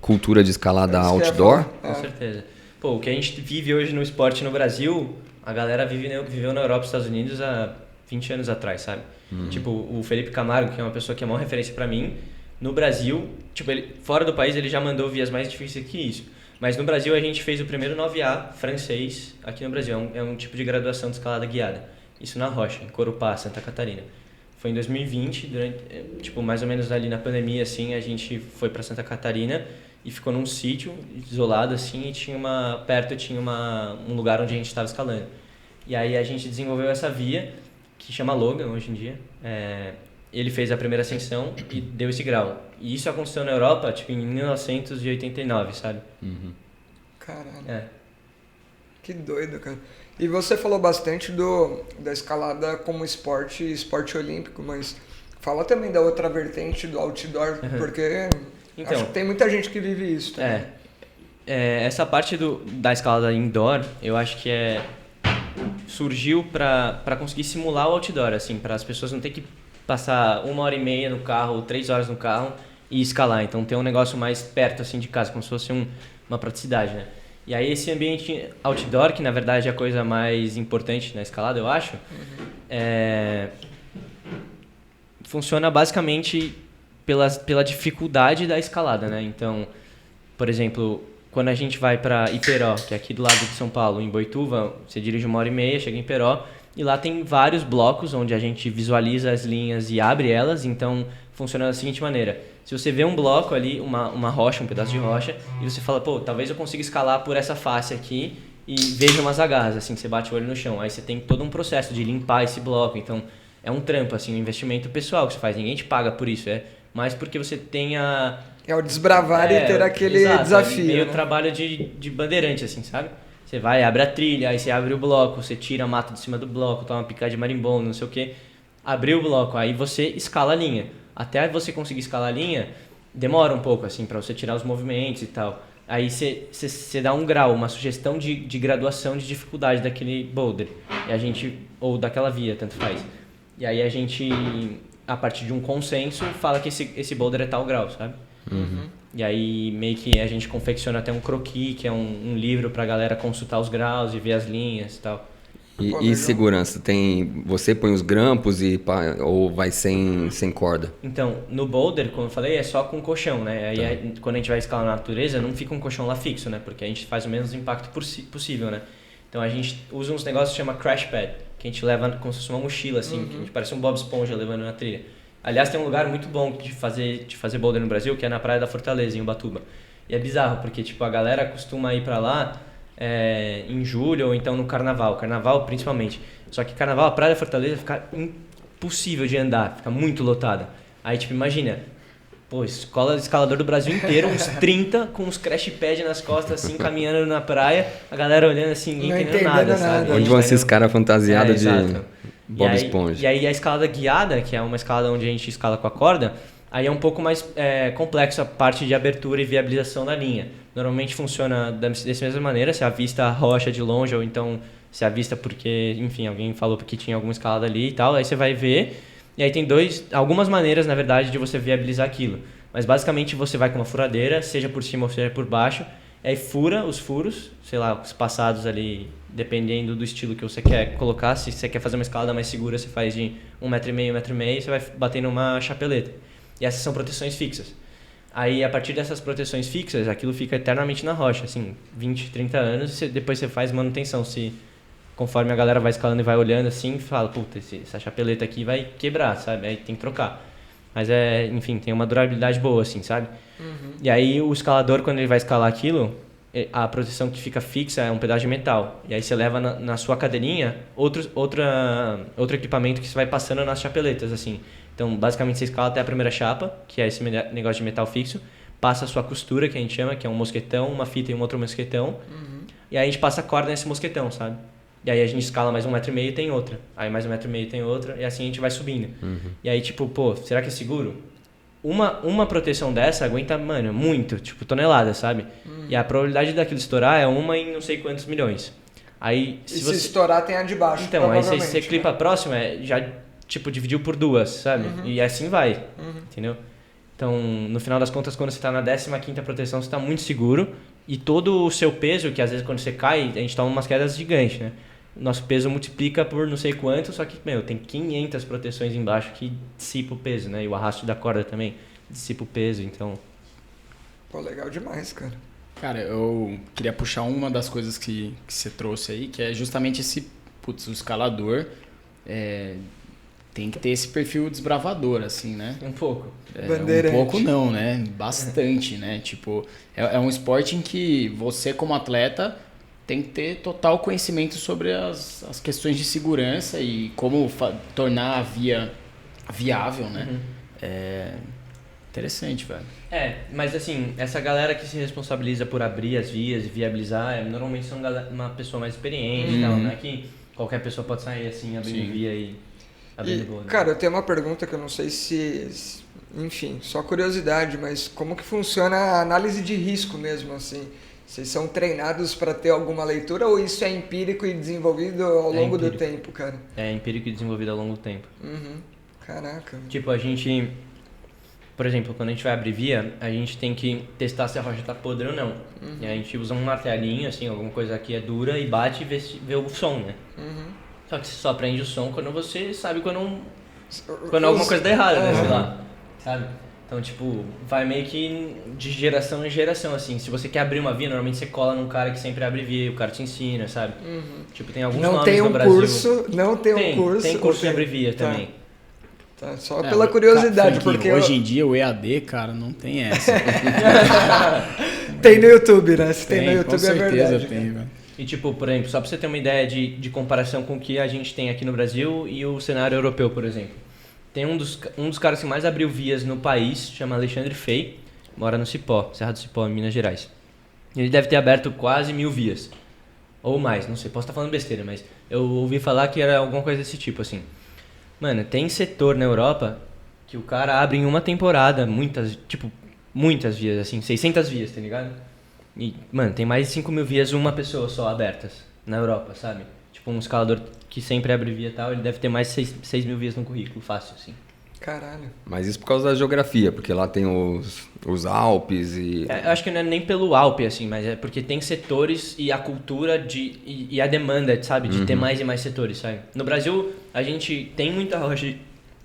cultura de escalada isso que eu ia outdoor? falar. Com certeza. Pô, o que a gente vive hoje no esporte no Brasil, a galera viveu na Europa e Estados Unidos há 20 anos atrás, sabe? Tipo, o Felipe Camargo, que é uma pessoa que é a maior referência pra mim, no Brasil, tipo, fora do país ele já mandou vias mais difíceis que isso. Mas no Brasil a gente fez o primeiro 9A francês aqui no Brasil. É um tipo de graduação de escalada guiada. Isso na Rocha, em Corupá, Santa Catarina. Foi em 2020, tipo, mais ou menos ali na pandemia, assim, a gente foi pra Santa Catarina e ficou num sítio isolado, assim, e perto tinha um lugar onde a gente estava escalando. E aí a gente desenvolveu essa via, que chama Logan hoje em dia. Ele fez a primeira ascensão e deu esse grau. E isso aconteceu na Europa, tipo, em 1989, sabe? Caralho. Que doido, cara. E você falou bastante da escalada como esporte olímpico, mas fala também da outra vertente do outdoor, porque Então, acho que tem muita gente que vive isso também. Essa parte da escalada indoor, eu acho que surgiu para conseguir simular o outdoor, assim, para as pessoas não ter que passar 1h30 no carro, 3 horas no carro e escalar. Então, ter um negócio mais perto, assim, de casa, como se fosse uma praticidade, né? E aí, esse ambiente outdoor, que na verdade é a coisa mais importante na escalada, eu acho, funciona basicamente pela dificuldade da escalada, né? Então, por exemplo, quando a gente vai para Iperó, que é aqui do lado de São Paulo, em Boituva, você dirige 1h30, chega em Iperó, e lá tem vários blocos onde a gente visualiza as linhas e abre elas. Então, funciona da seguinte maneira: se você vê um bloco ali, uma rocha, um pedaço de rocha, e você fala, pô, talvez eu consiga escalar por essa face aqui e veja umas agarras, assim, você bate o olho no chão. Aí você tem todo um processo de limpar esse bloco. Então, é um trampo, assim, um investimento pessoal que você faz. Ninguém te paga por isso, é mais porque você tenha... É o desbravar e ter aquele desafio. É meio trabalho de bandeirante, assim, sabe? Você vai, abre a trilha, aí você abre o bloco, você tira a mata de cima do bloco, toma uma picada de marimbondo, não sei o quê. Abriu o bloco, aí você escala a linha. Até você conseguir escalar a linha, demora um pouco, assim, pra você tirar os movimentos e tal. Aí você dá um grau, uma sugestão de graduação de dificuldade daquele boulder. E a gente, ou daquela via, tanto faz. E aí a gente, a partir de um consenso, fala que esse boulder é tal grau, sabe? Uhum. E aí meio que a gente confecciona até um croquis, que é um livro pra galera consultar os graus e ver as linhas e tal. E segurança? Você põe os grampos ou vai sem corda? Então, no boulder, como eu falei, é só com colchão, né? Aí quando a gente vai escalar na natureza, não fica um colchão lá fixo, né? Porque a gente faz o menos impacto possível, né? Então a gente usa uns negócios que chama crash pad, que a gente leva como se fosse uma mochila, assim, que a gente parece um Bob Esponja levando na trilha. Aliás, tem um lugar muito bom de fazer boulder no Brasil, que é na Praia da Fortaleza, em Ubatuba. E é bizarro, porque tipo, a galera costuma ir pra lá em julho ou então no carnaval principalmente. Só que carnaval, a Praia da Fortaleza fica impossível de andar, fica muito lotada. Aí tipo, imagina, escola de escalador do Brasil inteiro, uns 30 com uns crash pad nas costas, assim, caminhando na praia, a galera olhando assim, ninguém entendendo nada, sabe? Onde vão esses caras fantasiados de Bob Esponja? E aí a escalada guiada, que é uma escalada onde a gente escala com a corda, aí é um pouco mais complexo a parte de abertura e viabilização da linha. Normalmente funciona dessa mesma maneira, se avista a rocha de longe ou então se avista porque, enfim, alguém falou que tinha alguma escalada ali e tal, aí você vai ver. E aí tem algumas maneiras, na verdade, de você viabilizar aquilo. Mas basicamente você vai com uma furadeira, seja por cima ou seja por baixo, aí fura os furos, sei lá, os passados ali, dependendo do estilo que você quer colocar. Se você quer fazer uma escalada mais segura, você faz de 1,5 m, 1,5 m, você vai bater numa chapeleta. E essas são proteções fixas. Aí, a partir dessas proteções fixas, aquilo fica eternamente na rocha, assim, 20, 30 anos, depois você faz manutenção. Conforme a galera vai escalando e vai olhando assim, fala, puta, essa chapeleta aqui vai quebrar, sabe? Aí tem que trocar. Mas enfim, tem uma durabilidade boa, assim, sabe? Uhum. E aí o escalador, quando ele vai escalar aquilo, a proteção que fica fixa é um pedaço de metal. E aí você leva na sua cadeirinha outro equipamento que você vai passando nas chapeletas, assim. Então, basicamente, você escala até a primeira chapa, que é esse negócio de metal fixo, passa a sua costura, que a gente chama, que é um mosquetão, uma fita e um outro mosquetão, e aí a gente passa a corda nesse mosquetão, sabe? E aí a gente escala mais 1,5 m e tem outra. Aí mais 1,5 m tem outra. E assim a gente vai subindo. E aí, tipo, será que é seguro? Uma proteção dessa aguenta, mano, muito. Tipo, toneladas, sabe? E a probabilidade daquilo estourar é 1 em não sei quantos milhões. Aí, se estourar tem a de baixo, então, aí você clipa a próxima, já, tipo, dividiu por 2, sabe? E assim vai. Entendeu? Então, no final das contas, quando você tá na 15ª proteção, você tá muito seguro. E todo o seu peso, que às vezes quando você cai, a gente toma umas quedas gigantes, né? Nosso peso multiplica por não sei quanto, só que, tem 500 proteções embaixo que dissipa o peso, né? E o arrasto da corda também dissipa o peso, então... Pô, legal demais, cara. Cara, eu queria puxar uma das coisas que você trouxe aí, que é justamente o escalador tem que ter esse perfil desbravador, assim, né? Um pouco. Um pouco não, né? Bastante, né? Tipo, é um esporte em que você, como atleta, tem que ter total conhecimento sobre as questões de segurança e como tornar a via viável, né? Interessante, velho. Mas assim, essa galera que se responsabiliza por abrir as vias e viabilizar, normalmente são uma pessoa mais experiente e tal, não é que qualquer pessoa pode sair assim, abrindo via e abrindo boa. Cara, eu tenho uma pergunta que eu não sei enfim, só curiosidade, mas como que funciona a análise de risco mesmo, assim? Vocês são treinados para ter alguma leitura ou isso é empírico e desenvolvido ao longo do tempo, cara? É empírico e desenvolvido ao longo do tempo. Caraca. Tipo, a gente... Por exemplo, quando a gente vai abrir via, a gente tem que testar se a rocha tá podre ou não. E a gente usa um martelinho, assim, alguma coisa aqui é dura e bate e vê o som, né? Só que você só aprende o som quando você sabe quando alguma coisa dá errada, né? Sei lá, sabe? Então, tipo, vai meio que de geração em geração, assim. Se você quer abrir uma via, normalmente você cola num cara que sempre abre via, o cara te ensina, sabe? Tipo, tem alguns nomes no Brasil. Não tem um curso. Tem curso de abrir via também. Tá, só pela curiosidade, porque... Hoje em dia o EAD, cara, não tem essa. Tem no YouTube, né? Se tem no YouTube, com certeza é verdade. Tem, velho. E tipo, por exemplo, só pra você ter uma ideia de comparação com o que a gente tem aqui no Brasil e o cenário europeu, por exemplo. Tem um dos caras que mais abriu vias no país, chama Alexandre Fey, mora no Cipó, Serra do Cipó, em Minas Gerais. Ele deve ter aberto quase 1000 vias. Ou mais, não sei, posso estar falando besteira, mas eu ouvi falar que era alguma coisa desse tipo, assim. Mano, tem setor na Europa que o cara abre em uma temporada muitas vias, assim, 600 vias, tá ligado? E, mano, tem mais de 5.000 vias uma pessoa só abertas na Europa, sabe? Tipo, um escalador que sempre abre via e tal, ele deve ter mais de 6.000 vias no currículo, fácil, assim. Caralho. Mas isso por causa da geografia, porque lá tem os Alpes e... Eu acho que não é nem pelo Alpe, assim, mas é porque tem setores e a cultura e a demanda, sabe? De ter mais e mais setores, sabe? No Brasil, a gente tem muita rocha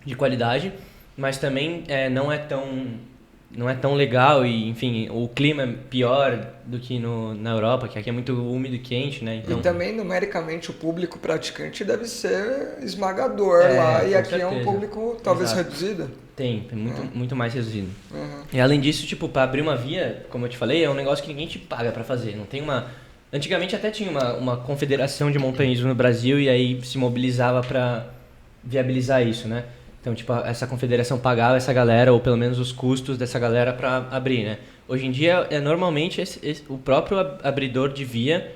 de qualidade, mas também não é tão legal e, enfim, o clima é pior do que na Europa, que aqui é muito úmido e quente, né? Então, e também, numericamente, o público praticante deve ser esmagador lá, e aqui certeza. É um público talvez Exato. reduzido. Tem muito mais reduzido. Uhum. E além disso, tipo, pra abrir uma via, como eu te falei, é um negócio que ninguém te paga pra fazer. Não tem uma... Antigamente até tinha uma confederação de montanhismo no Brasil e aí se mobilizava pra viabilizar isso, né? Então, tipo, essa confederação pagava essa galera, ou pelo menos os custos dessa galera pra abrir, né? Hoje em dia, normalmente o próprio abridor de via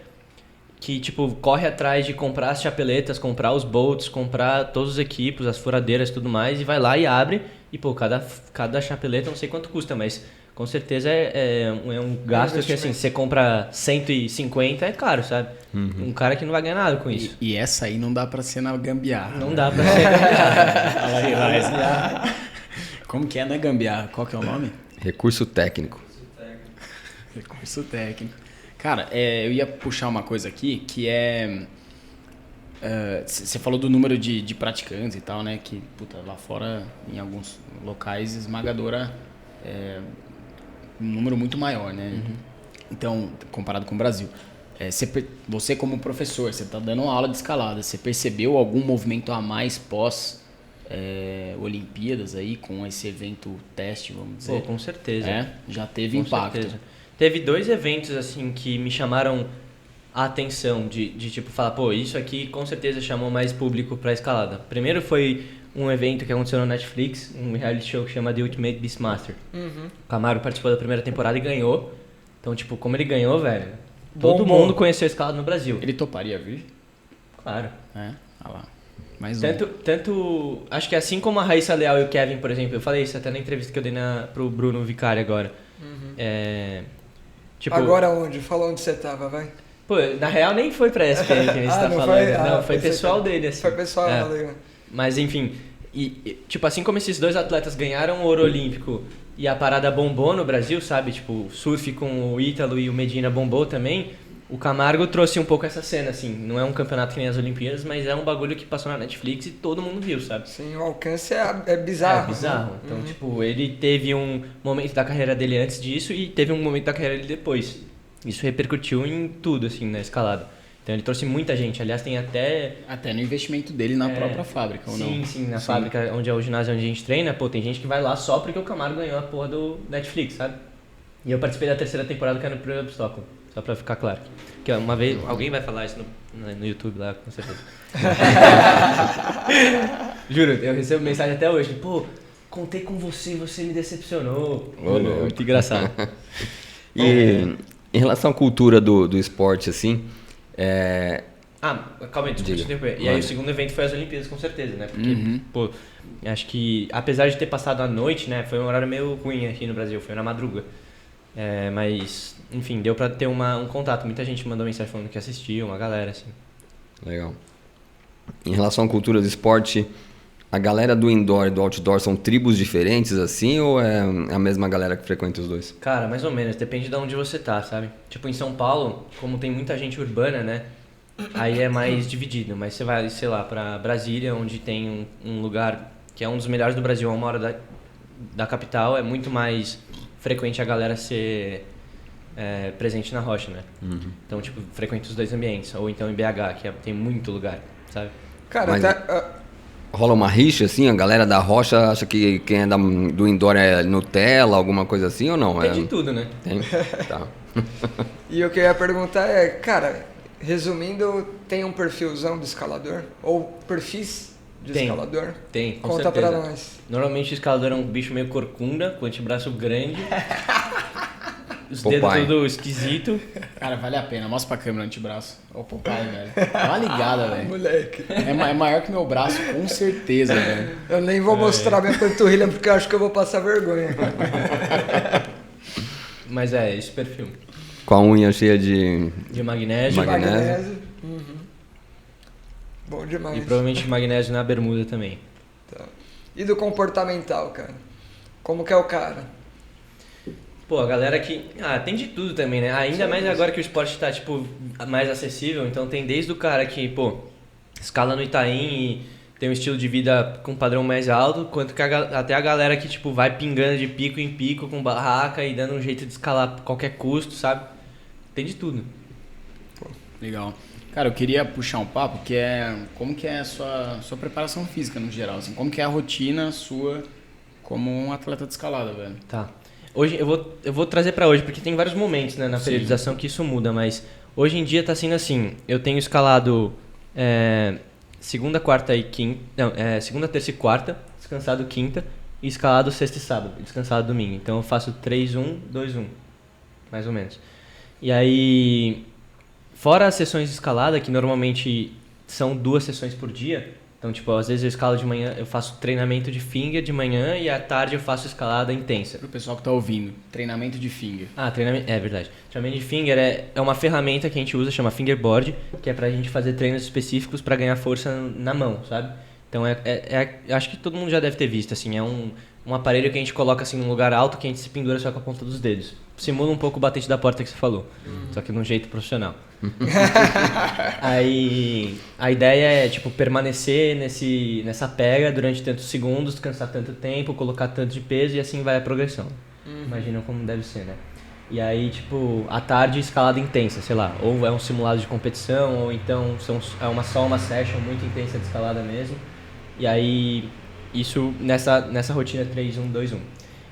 que, tipo, corre atrás de comprar as chapeletas, comprar os bolts, comprar todos os equipos, as furadeiras e tudo mais, e vai lá e abre. E, pô, cada chapeleta não sei quanto custa, mas com certeza é um gasto que, assim, você compra 150, é caro, sabe? Um cara que não vai ganhar nada com isso. E essa aí não dá pra ser na gambiarra. Não dá pra ser gambiarra. Fala aí, Laís. Como que é, né, gambiarra? Qual que é o nome? Recurso técnico. Recurso técnico. Cara, eu ia puxar uma coisa aqui, que é... Você falou do número de praticantes e tal, né? Que, puta, lá fora, em alguns locais, esmagadora um número muito maior, né? Então, comparado com o Brasil. Você como professor, você tá dando uma aula de escalada, você percebeu algum movimento a mais pós Olimpíadas aí, com esse evento teste, vamos dizer? Pô, com certeza. Já teve Com impacto. certeza. Teve 2 eventos, assim, que me chamaram a atenção de tipo, falar, pô, isso aqui com certeza chamou mais público pra escalada. Primeiro foi um evento que aconteceu no Netflix, um reality show que chama The Ultimate Beastmaster. O Camargo participou da primeira temporada e ganhou. Então, tipo, como ele ganhou, velho, todo mundo conheceu a escalada no Brasil. Ele toparia vir? Claro. Olha lá. Mais Tanto, acho que assim como a Raíssa Leal e o Kevin, por exemplo, eu falei isso até na entrevista que eu dei pro Bruno Vicari agora. Tipo, Agora onde? Fala onde você tava, vai. Pô, na real nem foi pra ESPN que a gente tá não falando. foi? Foi pessoal dele, assim. Foi pessoal, valeu. Mas enfim, tipo, assim como esses 2 atletas ganharam o ouro olímpico e a parada bombou no Brasil, sabe? Tipo, o surf com o Ítalo e o Medina bombou também. O Camargo trouxe um pouco essa cena, assim. Não é um campeonato que nem as Olimpíadas, mas é um bagulho que passou na Netflix e todo mundo viu, sabe? Sim, o alcance é bizarro. É bizarro. Então, tipo, ele teve um momento da carreira dele antes disso e teve um momento da carreira dele depois. Isso repercutiu em tudo, assim, na escalada. Então, ele trouxe muita gente. Aliás, tem até no investimento dele na própria fábrica, ou não? Sim, na fábrica, onde é o ginásio onde a gente treina. Pô, tem gente que vai lá só porque o Camargo ganhou a porra do Netflix, sabe? E eu participei da 3ª temporada que era no primeiro obstáculo. Só pra ficar claro. Que uma vez, alguém vai falar isso no YouTube lá, com certeza. Juro, eu recebo mensagem até hoje. Pô, contei com você me decepcionou. Muito engraçado. E em relação à cultura do esporte, assim... Calma aí, desculpa te interromper. E aí o segundo evento foi as Olimpíadas, com certeza, né? Porque, pô, acho que apesar de ter passado a noite, né? Foi um horário meio ruim aqui no Brasil, foi na madruga. Mas, enfim, deu pra ter um contato. Muita gente mandou mensagem falando que assistiu, uma galera, assim. Legal. Em relação à cultura do esporte, a galera do indoor e do outdoor são tribos diferentes, assim, ou é a mesma galera que frequenta os dois? Cara, mais ou menos. Depende de onde você tá, sabe? Tipo, em São Paulo, como tem muita gente urbana, né? Aí é mais dividido. Mas você vai, sei lá, pra Brasília, onde tem um lugar que é um dos melhores do Brasil, a 1 hora da capital, é muito mais frequente a galera ser presente na rocha, né? Então, tipo, frequenta os 2 ambientes. Ou então em BH, que tem muito lugar, sabe? Cara, Mas rola uma rixa, assim? A galera da rocha acha que quem é do indoor é Nutella, alguma coisa assim, ou não? Tem de tudo, né? Tem? Tá. E o que eu ia perguntar cara, resumindo, tem um perfilzão de escalador? Ou perfis de escalador? Tem, com Conta certeza. pra nós. Normalmente o escalador é um bicho meio corcunda, com o antebraço grande. Os Popeye. dedos tudo esquisito. Cara, vale a pena. Mostra pra câmera o antebraço. Ó o Popeye, velho. Dá uma ligada, velho. Moleque. É maior que meu braço, com certeza, velho. Eu nem vou mostrar minha panturrilha porque eu acho que eu vou passar vergonha. Mas é, esse perfil. Com a unha cheia de... De magnésio. Magnésio. Uhum. Bom demais. E provavelmente magnésio na bermuda também. Tá. E do comportamental, cara? Como que é o cara? Pô, a galera que... tem de tudo também, né? Ainda mais agora que o esporte tá, tipo, mais acessível. Então tem desde o cara que, pô, escala no Itaim e tem um estilo de vida com um padrão mais alto, quanto que até a galera que, tipo, vai pingando de pico em pico com barraca e dando um jeito de escalar a qualquer custo, sabe? Tem de tudo. Legal. Cara, eu queria puxar um papo que é como que é a sua preparação física no geral, assim, como que é a rotina sua como um atleta de escalada, velho. Tá. Hoje eu vou trazer pra hoje, porque tem vários momentos, né, na Sim. periodização que isso muda, mas hoje em dia tá sendo assim, eu tenho escalado segunda, quarta e quinta, segunda, terça e quarta, descansado quinta, e escalado sexta e sábado, e descansado domingo. Então eu faço 3-1, 2-1, mais ou menos. E aí, fora as sessões de escalada, que normalmente são 2 sessões por dia, então, tipo, às vezes eu escalo de manhã, eu faço treinamento de finger de manhã e à tarde eu faço escalada intensa. Pro pessoal que tá ouvindo, treinamento de finger. Treinamento, é verdade. Treinamento de finger é uma ferramenta que a gente usa, chama fingerboard, que é pra gente fazer treinos específicos pra ganhar força na mão, sabe? Então, acho que todo mundo já deve ter visto, assim, é um aparelho que a gente coloca assim num lugar alto que a gente se pendura só com a ponta dos dedos. Simula um pouco o batente da porta que você falou, só que de um jeito profissional. Aí a ideia é tipo permanecer nessa pega durante tantos segundos, descansar tanto tempo, colocar tanto de peso e assim vai a progressão. Imagina como deve ser, né? E aí, tipo, à tarde escalada intensa, sei lá, ou é um simulado de competição, ou então é só uma session muito intensa de escalada mesmo. E aí, isso nessa rotina 3-1-2-1.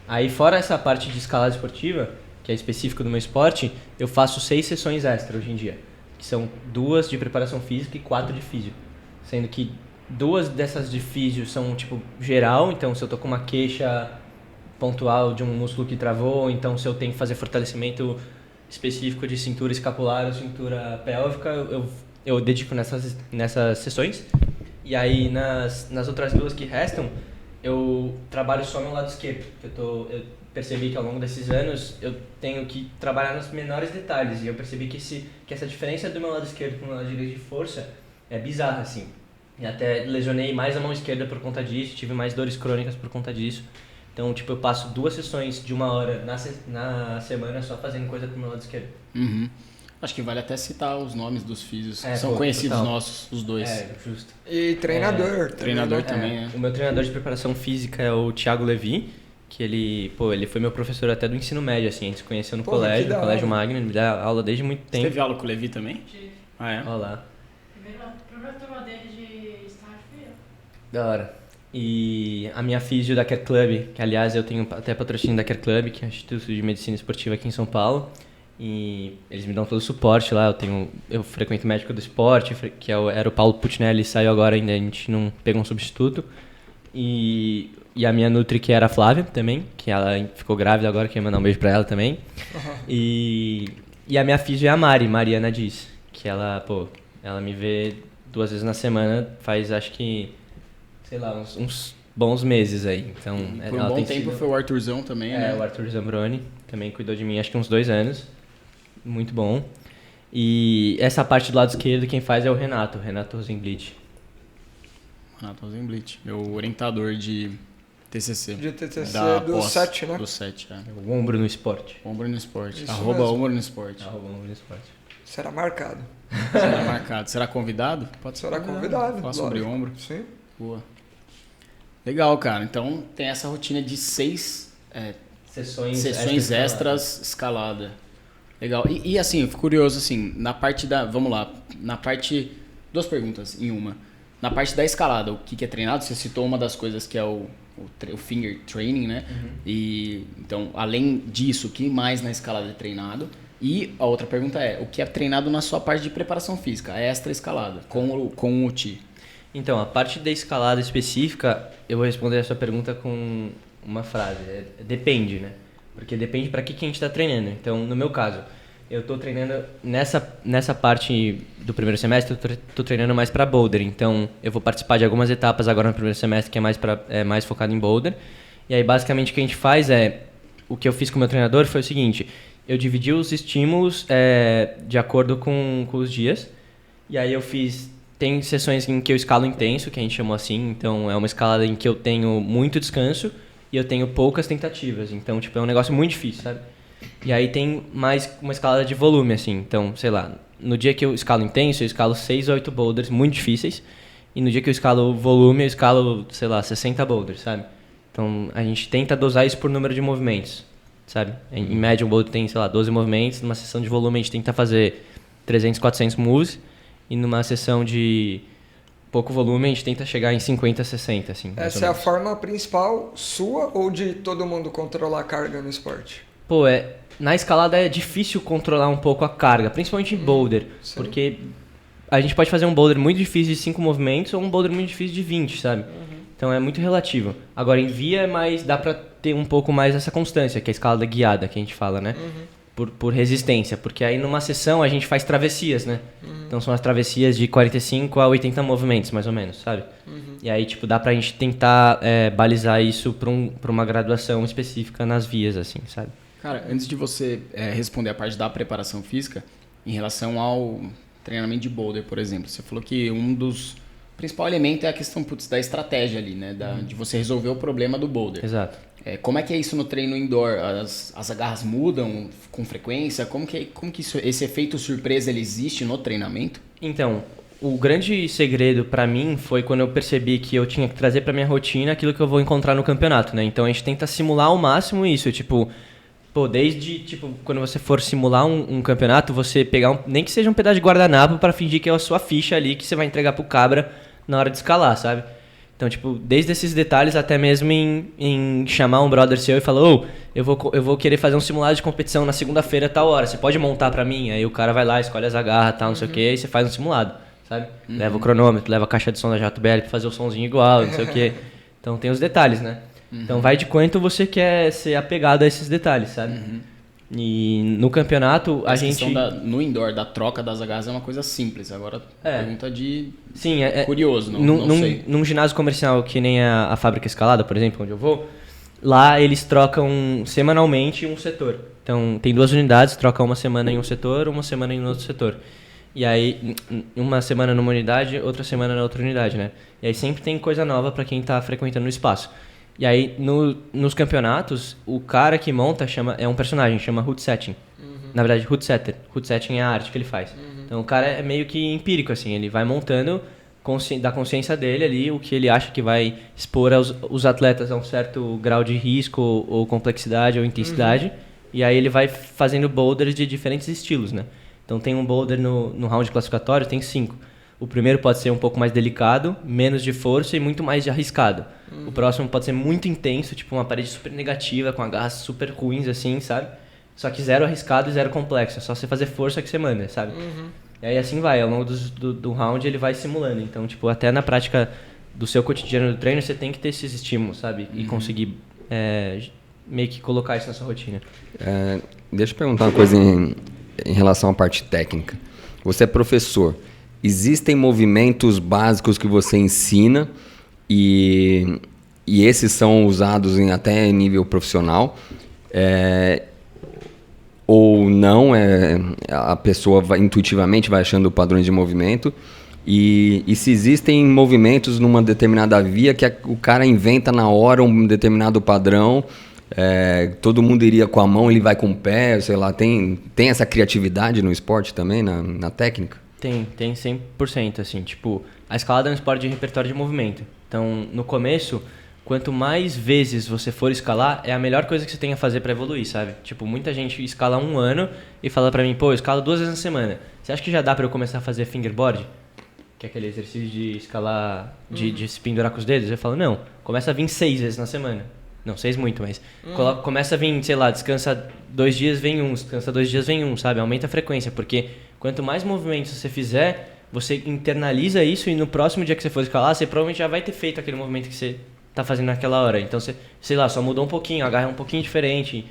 Aí, fora essa parte de escalada esportiva, que é específica do meu esporte, eu faço 6 sessões extra hoje em dia, que são 2 de preparação física e 4 de físio. Sendo que 2 dessas de físio são, tipo, geral, então se eu tô com uma queixa pontual de um músculo que travou, então se eu tenho que fazer fortalecimento específico de cintura escapular ou cintura pélvica, eu dedico nessas sessões. E aí nas outras 2 que restam, eu trabalho só no lado esquerdo. Eu percebi que ao longo desses anos eu tenho que trabalhar nos menores detalhes, e eu percebi que essa diferença do meu lado esquerdo com o meu lado direito de força é bizarra, assim. E até lesionei mais a mão esquerda por conta disso, tive mais dores crônicas por conta disso. Então, tipo, eu passo 2 sessões de 1 hora na semana só fazendo coisa com o meu lado esquerdo. Uhum. Acho que vale até citar os nomes dos físios, que são pô, conhecidos total. nossos, os dois. Justo. E treinador. Treinador também, né? O meu treinador de preparação física é o Thiago Levi, que ele foi meu professor até do ensino médio, assim, a gente se conheceu no colégio, no Colégio Magno, ele me dá aula desde muito Você tempo. teve aula com o Levi também? Tive. Ah, é? Olha lá. Primeira turma dele de estágio foi eu. Da hora. E a minha físio da Care Club, que aliás eu tenho até patrocínio da Care Club, que é o Instituto de Medicina Esportiva aqui em São Paulo. E eles me dão todo o suporte lá, eu frequento o médico do esporte, que era o Paulo Putinelli, saiu agora ainda, a gente não pegou um substituto. E a minha nutri, que era a Flávia também, que ela ficou grávida agora, queria mandar um beijo pra ela também. E a minha físio é a Mariana Diz, que ela me vê 2 vezes na semana, faz acho que, sei lá, uns bons meses aí. Então, Por um ela bom tem tempo sido... foi o Arthurzão também, né? o Arthur Zambroni também cuidou de mim, acho que uns 2 anos. Muito bom. E essa parte do lado esquerdo, quem faz é o Renato Rosenblit. Renato Rosenblit, meu orientador de TCC. De TCC Da do pós, 7, né? Do 7, é. O ombro no esporte. Ombro no esporte. Isso Arroba mesmo. ombro no esporte. Ombro no esporte. Será marcado. Será marcado. Será convidado? Pode ser. Será convidado. Falar sobre lógico. ombro. Sim. Boa. Legal, cara. Então tem essa rotina de 6 sessões extras escalada. Legal. E assim, eu fico curioso, assim, na parte da... Vamos lá. Na parte... 2 perguntas em uma. Na parte da escalada, o que é treinado? Você citou uma das coisas que é o finger training, né? Uhum. E então, além disso, o que mais na escalada é treinado? E a outra pergunta é, o que é treinado na sua parte de preparação física, a extra escalada, com o Ti? Então, a parte da escalada específica, eu vou responder a sua pergunta com uma frase. Depende, né? Porque depende para que a gente está treinando. Então, no meu caso, eu estou treinando nessa parte do primeiro semestre, eu estou treinando mais para boulder. Então, eu vou participar de algumas etapas agora no primeiro semestre que é mais focado em boulder. E aí, basicamente, o que a gente faz o que eu fiz com o meu treinador foi o seguinte: eu dividi os estímulos de acordo com os dias. E aí tem sessões em que eu escalo intenso, que a gente chamou assim. Então, é uma escalada em que eu tenho muito descanso e eu tenho poucas tentativas. Então, tipo, é um negócio muito difícil, sabe? E aí tem mais uma escalada de volume, assim. Então, sei lá, no dia que eu escalo intenso, eu escalo 6 ou 8 boulders muito difíceis. E no dia que eu escalo volume, eu escalo, sei lá, 60 boulders, sabe? Então, a gente tenta dosar isso por número de movimentos, sabe? Em média, um boulder tem, sei lá, 12 movimentos. Numa sessão de volume, a gente tenta fazer 300, 400 moves. E numa sessão de pouco volume, a gente tenta chegar em 50, 60, assim. Essa é a forma principal sua ou de todo mundo controlar a carga no esporte? Pô, na escalada é difícil controlar um pouco a carga, principalmente em boulder. Sim. Porque a gente pode fazer um boulder muito difícil de 5 movimentos ou um boulder muito difícil de 20, sabe? Então é muito relativo. Agora, em via, dá pra ter um pouco mais essa constância, que é a escalada guiada, que a gente fala, né? Por resistência. Porque aí numa sessão a gente faz travessias, né? Então são as travessias de 45 a 80 movimentos, mais ou menos, sabe? E aí, tipo, dá pra gente tentar balizar isso pra uma graduação específica nas vias, assim, sabe? Cara, antes de você responder a parte da preparação física, em relação ao treinamento de boulder, por exemplo, você falou que um dos principal elemento é a questão da estratégia ali, né? De você resolver o problema do boulder. Exato. Como é que é isso no treino indoor? As agarras mudam com frequência? Como que esse efeito surpresa ele existe no treinamento? Então, o grande segredo pra mim foi quando eu percebi que eu tinha que trazer pra minha rotina aquilo que eu vou encontrar no campeonato, né? Então a gente tenta simular ao máximo isso, tipo, desde, tipo, quando você for simular um campeonato, você pegar nem que seja um pedaço de guardanapo pra fingir que é a sua ficha ali que você vai entregar pro cabra na hora de escalar, sabe? Então, tipo, desde esses detalhes até mesmo em chamar um brother seu e falar, eu vou querer fazer um simulado de competição na segunda-feira tal hora, você pode montar pra mim? Aí o cara vai lá, escolhe as agarras, tal, não sei o que, e você faz um simulado, sabe? Leva o cronômetro, leva a caixa de som da JBL pra fazer o somzinho igual, não sei o que. Então tem os detalhes, né? Então vai de quanto você quer ser apegado a esses detalhes, sabe? E no campeonato a gente... no indoor, da troca das agarras é uma coisa simples. Agora, pergunta de... Sim, curioso, não sei. Num ginásio comercial que nem a Fábrica Escalada, por exemplo, onde eu vou, lá eles trocam semanalmente um setor. Então tem 2 unidades, trocam uma semana em um setor, uma semana em outro setor. E aí, uma semana numa unidade, outra semana na outra unidade, né? E aí sempre tem coisa nova para quem tá frequentando o espaço. E aí, nos campeonatos, o cara que monta é um personagem, chama Hood Setting. Na verdade, Hood Setter. Hood Setting é a arte que ele faz. Então, o cara é meio que empírico, assim. Ele vai montando da consciência dele ali o que ele acha que vai expor os atletas a um certo grau de risco ou complexidade ou intensidade. E aí ele vai fazendo boulders de diferentes estilos, né? Então, tem um boulder no round classificatório, tem 5. O primeiro pode ser um pouco mais delicado, menos de força e muito mais de arriscado. O próximo pode ser muito intenso, tipo uma parede super negativa, com agarras super ruins, assim, sabe? Só que 0 arriscado e 0 complexo. É só você fazer força que você manda, sabe? E aí assim vai, ao longo do round ele vai simulando. Então, tipo, até na prática do seu cotidiano do treino, você tem que ter esses estímulos, sabe? E conseguir meio que colocar isso na sua rotina. Deixa eu perguntar uma coisa em relação à parte técnica. Você é professor. Existem movimentos básicos que você ensina e esses são usados até nível profissional, ou não, a pessoa intuitivamente vai achando padrões de movimento, e se existem movimentos numa determinada via que o cara inventa na hora um determinado padrão, todo mundo iria com a mão, ele vai com o pé, sei lá, tem essa criatividade no esporte também, na técnica? Tem 100%, assim, tipo, a escalada é um esporte de repertório de movimento. Então, no começo, quanto mais vezes você for escalar, é a melhor coisa que você tem a fazer pra evoluir, sabe? Tipo, muita gente escala 1 ano e fala pra mim, eu escalo 2 vezes na semana. Você acha que já dá pra eu começar a fazer fingerboard? Que é aquele exercício de escalar, de se pendurar com os dedos? Eu falo, não, começa a vir 6 vezes na semana. Não, 6 muito, mas começa a vir, sei lá, descansa 2 dias, vem um, descansa 2 dias, vem um, sabe? Aumenta a frequência, porque quanto mais movimentos você fizer, você internaliza isso e no próximo dia que você for escalar, você provavelmente já vai ter feito aquele movimento que você tá fazendo naquela hora. Então você, sei lá, só mudou um pouquinho, a garra é um pouquinho diferente.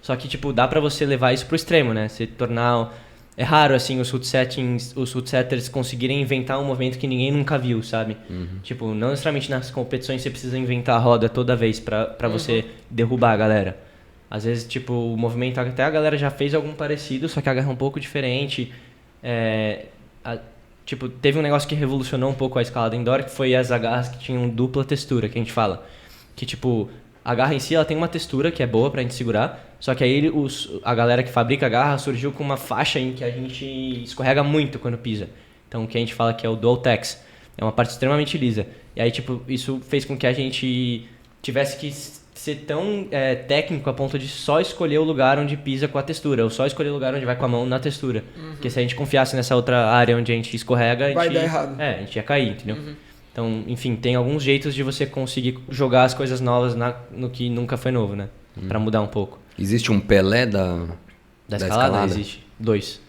Só que, tipo, dá pra você levar isso pro extremo, né? Você tornar... É raro, assim, os root setters conseguirem inventar um movimento que ninguém nunca viu, sabe? Tipo, não necessariamente nas competições você precisa inventar a roda toda vez pra você derrubar a galera. Às vezes, tipo, o movimento até a galera já fez algum parecido, só que a garra é um pouco diferente. Tipo, teve um negócio que revolucionou um pouco a escalada indoor, que foi as agarras que tinham dupla textura, que a gente fala. Que, tipo, a garra em si, ela tem uma textura que é boa pra gente segurar, só que aí a galera que fabrica a garra surgiu com uma faixa em que a gente escorrega muito quando pisa. Então, o que a gente fala que é o dual tex. É uma parte extremamente lisa. E aí, tipo, isso fez com que a gente tivesse que ser tão técnico a ponto de só escolher o lugar onde pisa com a textura, ou só escolher o lugar onde vai com a mão na textura. Porque se a gente confiasse nessa outra área onde a gente escorrega, Vai dar errado. a gente ia cair, entendeu? Então, enfim, tem alguns jeitos de você conseguir jogar as coisas novas no que nunca foi novo, né? Pra mudar um pouco. Existe um Pelé da escalada? Existe 2.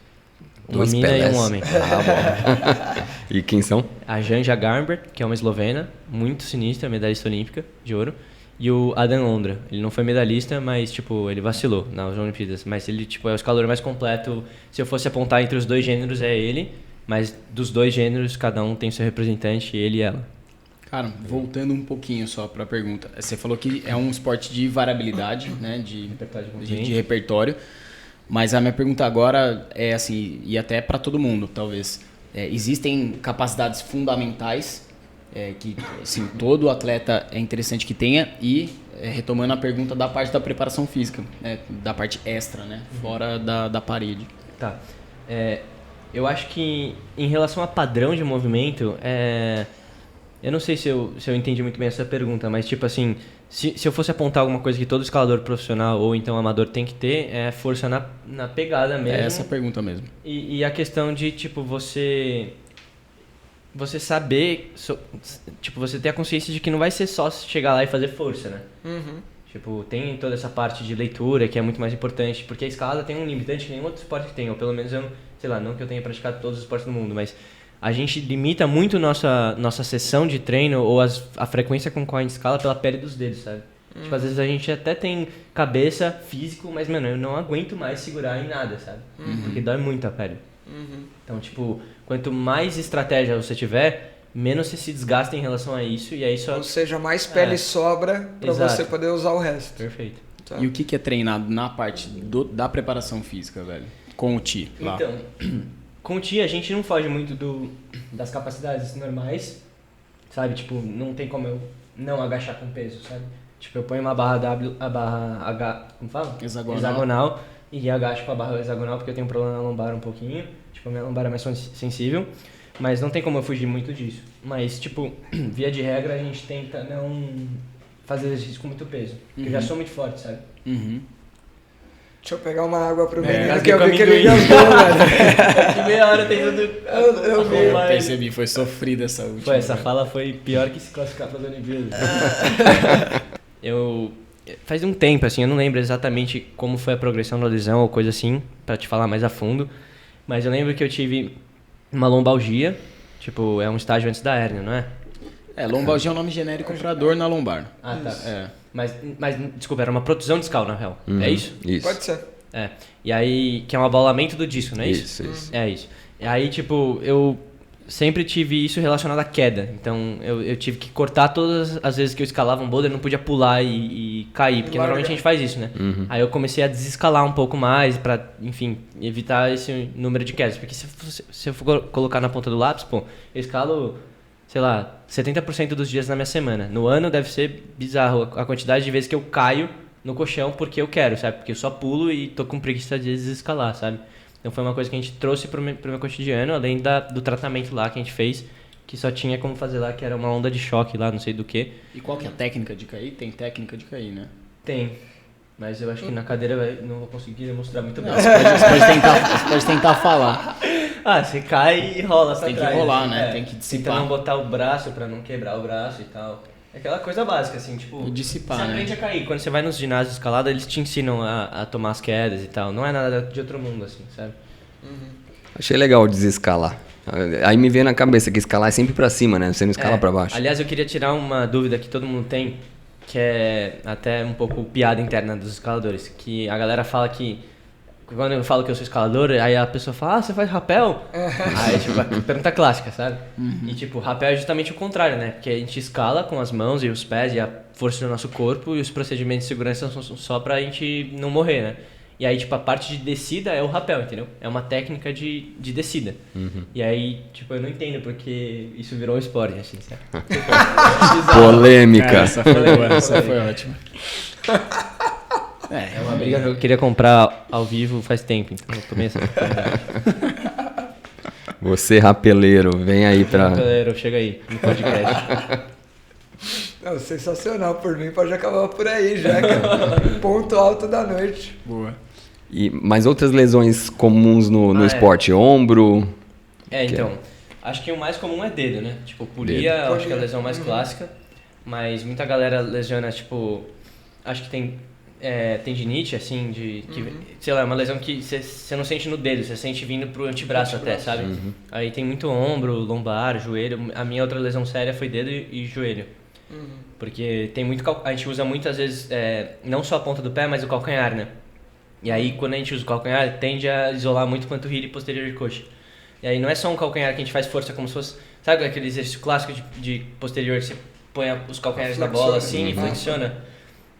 Uma Dois mina Pelés. e um homem. Bom. E quem são? A Janja Garnbret, que é uma eslovena, muito sinistra, medalhista olímpica de ouro. E o Adam Ondra. Ele não foi medalhista, mas, tipo, ele vacilou nas Olimpíadas. Mas ele, tipo, é o escalador mais completo. Se eu fosse apontar entre os 2 gêneros, é ele. Mas dos 2 gêneros, cada um tem seu representante, ele e ela. Cara, voltando um pouquinho só pra pergunta. Você falou que é um esporte de variabilidade, né? De repertório. Mas a minha pergunta agora é assim, e até pra todo mundo, talvez. Existem capacidades fundamentais que, assim, todo atleta é interessante que tenha e, retomando a pergunta da parte da preparação física, né, da parte extra, né? Fora da parede. Tá. Eu acho que em relação a padrão de movimento, eu não sei se eu entendi muito bem essa pergunta, mas tipo assim, se eu fosse apontar alguma coisa que todo escalador profissional ou então amador tem que ter, é força na pegada mesmo. É essa a pergunta mesmo. E a questão de, tipo, você saber, tipo, você ter a consciência de que não vai ser só chegar lá e fazer força, né? Tipo, tem toda essa parte de leitura que é muito mais importante, porque a escalada tem um limitante que nenhum outro esporte tem, ou pelo menos eu, sei lá, não que eu tenha praticado todos os esportes do mundo, mas a gente limita muito nossa sessão de treino ou a frequência com qual a gente escala pela pele dos dedos, sabe? Tipo, às vezes a gente até tem cabeça, físico, mas, mano, eu não aguento mais segurar em nada, sabe? Porque dói muito a pele. Então, tipo, quanto mais estratégia você tiver, menos você se desgasta em relação a isso e aí só... Ou seja, mais pele sobra pra Exato. você poder usar o resto. Perfeito. Tá. E o que é treinado na parte da preparação física, velho? Com o Ti lá. Então, com o Ti a gente não foge muito das capacidades normais, sabe? Tipo, não tem como eu não agachar com peso, sabe? Tipo, eu ponho uma barra W, a barra H, como fala? Hexagonal e agacho com a barra hexagonal porque eu tenho um problema na lombar um pouquinho. Tipo, a minha lombar é mais sensível, mas não tem como eu fugir muito disso. Mas, tipo, via de regra a gente tenta não fazer exercício com muito peso, porque eu já sou muito forte, sabe? Deixa eu pegar uma água pro menino, rasguei que eu com a vi que ele amendoim. gastou, velho. Que meia hora tentando... Eu vi. Eu percebi, foi sofrida essa última. Pô, essa velho. fala foi pior que se classificar para as Olimpíadas. Faz um tempo, assim, eu não lembro exatamente como foi a progressão da lesão ou coisa assim, pra te falar mais a fundo, mas eu lembro que eu tive uma lombalgia, tipo, é um estágio antes da hérnia, não é? Lombalgia é um nome genérico pra dor na lombar. Ah, tá. É. Mas, desculpa, era uma protusão discal, na real. É isso? Isso. Pode ser. E aí, que é um abalamento do disco, não é isso? Isso. É isso. E aí, tipo, eu sempre tive isso relacionado à queda. Então, eu tive que cortar todas as vezes que eu escalava um boulder, eu não podia pular e cair, porque normalmente a gente faz isso, né? Aí eu comecei a desescalar um pouco mais pra, enfim, evitar esse número de quedas. Porque se eu for colocar na ponta do lápis, pô, eu escalo, sei lá, 70% dos dias na minha semana. No ano deve ser bizarro a quantidade de vezes que eu caio no colchão porque eu quero, sabe? Porque eu só pulo e tô com preguiça de desescalar, sabe? Então foi uma coisa que a gente trouxe pro meu cotidiano, além do tratamento lá que a gente fez, que só tinha como fazer lá, que era uma onda de choque lá, não sei do que. E qual que é a técnica de cair? Tem técnica de cair, né? Tem, mas eu acho que na cadeira não vou conseguir demonstrar muito bem. Você pode tentar falar. Você cai e rola pra Tem que trás, rolar, assim, né? Tem que dissipar. Tenta não botar o braço pra não quebrar o braço e tal. É aquela coisa básica, assim, tipo... E dissipar, você né? aprende a cair. Quando você vai nos ginásios de escalada, eles te ensinam a tomar as quedas e tal. Não é nada de outro mundo, assim, sabe? Achei legal desescalar. Aí me veio na cabeça que escalar é sempre pra cima, né? Você não escala pra baixo. Aliás, eu queria tirar uma dúvida que todo mundo tem, que é até um pouco piada interna dos escaladores. Que a galera fala que... Quando eu falo que eu sou escalador, aí a pessoa fala, você faz rapel? Aí, tipo, a pergunta clássica, sabe? E, tipo, rapel é justamente o contrário, né? Porque a gente escala com as mãos e os pés e a força do nosso corpo, e os procedimentos de segurança são só pra gente não morrer, né? E aí, tipo, a parte de descida é o rapel, entendeu? É uma técnica de descida. E aí, tipo, eu não entendo porque isso virou um esporte, assim, sabe? Polêmica. Essa foi boa, essa foi ótima. É uma briga que eu queria comprar ao vivo faz tempo, então eu tomei essa oportunidade. Você, rapeleiro, vem aí pra... Galera, chega aí no podcast. Não, sensacional, por mim pode acabar por aí já, cara. Ponto alto da noite. Boa. Mas outras lesões comuns no esporte? Ombro? Então, acho que o mais comum é dedo, né? Tipo, polia, eu acho que é a lesão mais clássica, mas muita galera lesiona, tipo, acho que tem tendinite, assim, sei lá, é uma lesão que você não sente no dedo, você sente vindo pro antebraço até, sabe? Aí tem muito ombro, lombar, joelho. A minha outra lesão séria foi dedo e joelho. Porque tem muito, a gente usa muitas vezes, não só a ponta do pé, mas o calcanhar, né? E aí, quando a gente usa o calcanhar, tende a isolar muito panturrilha e posterior de coxa. E aí não é só um calcanhar que a gente faz força como se fosse... Sabe aquele exercício clássico de posterior que você põe os calcanhares da bola assim e flexiona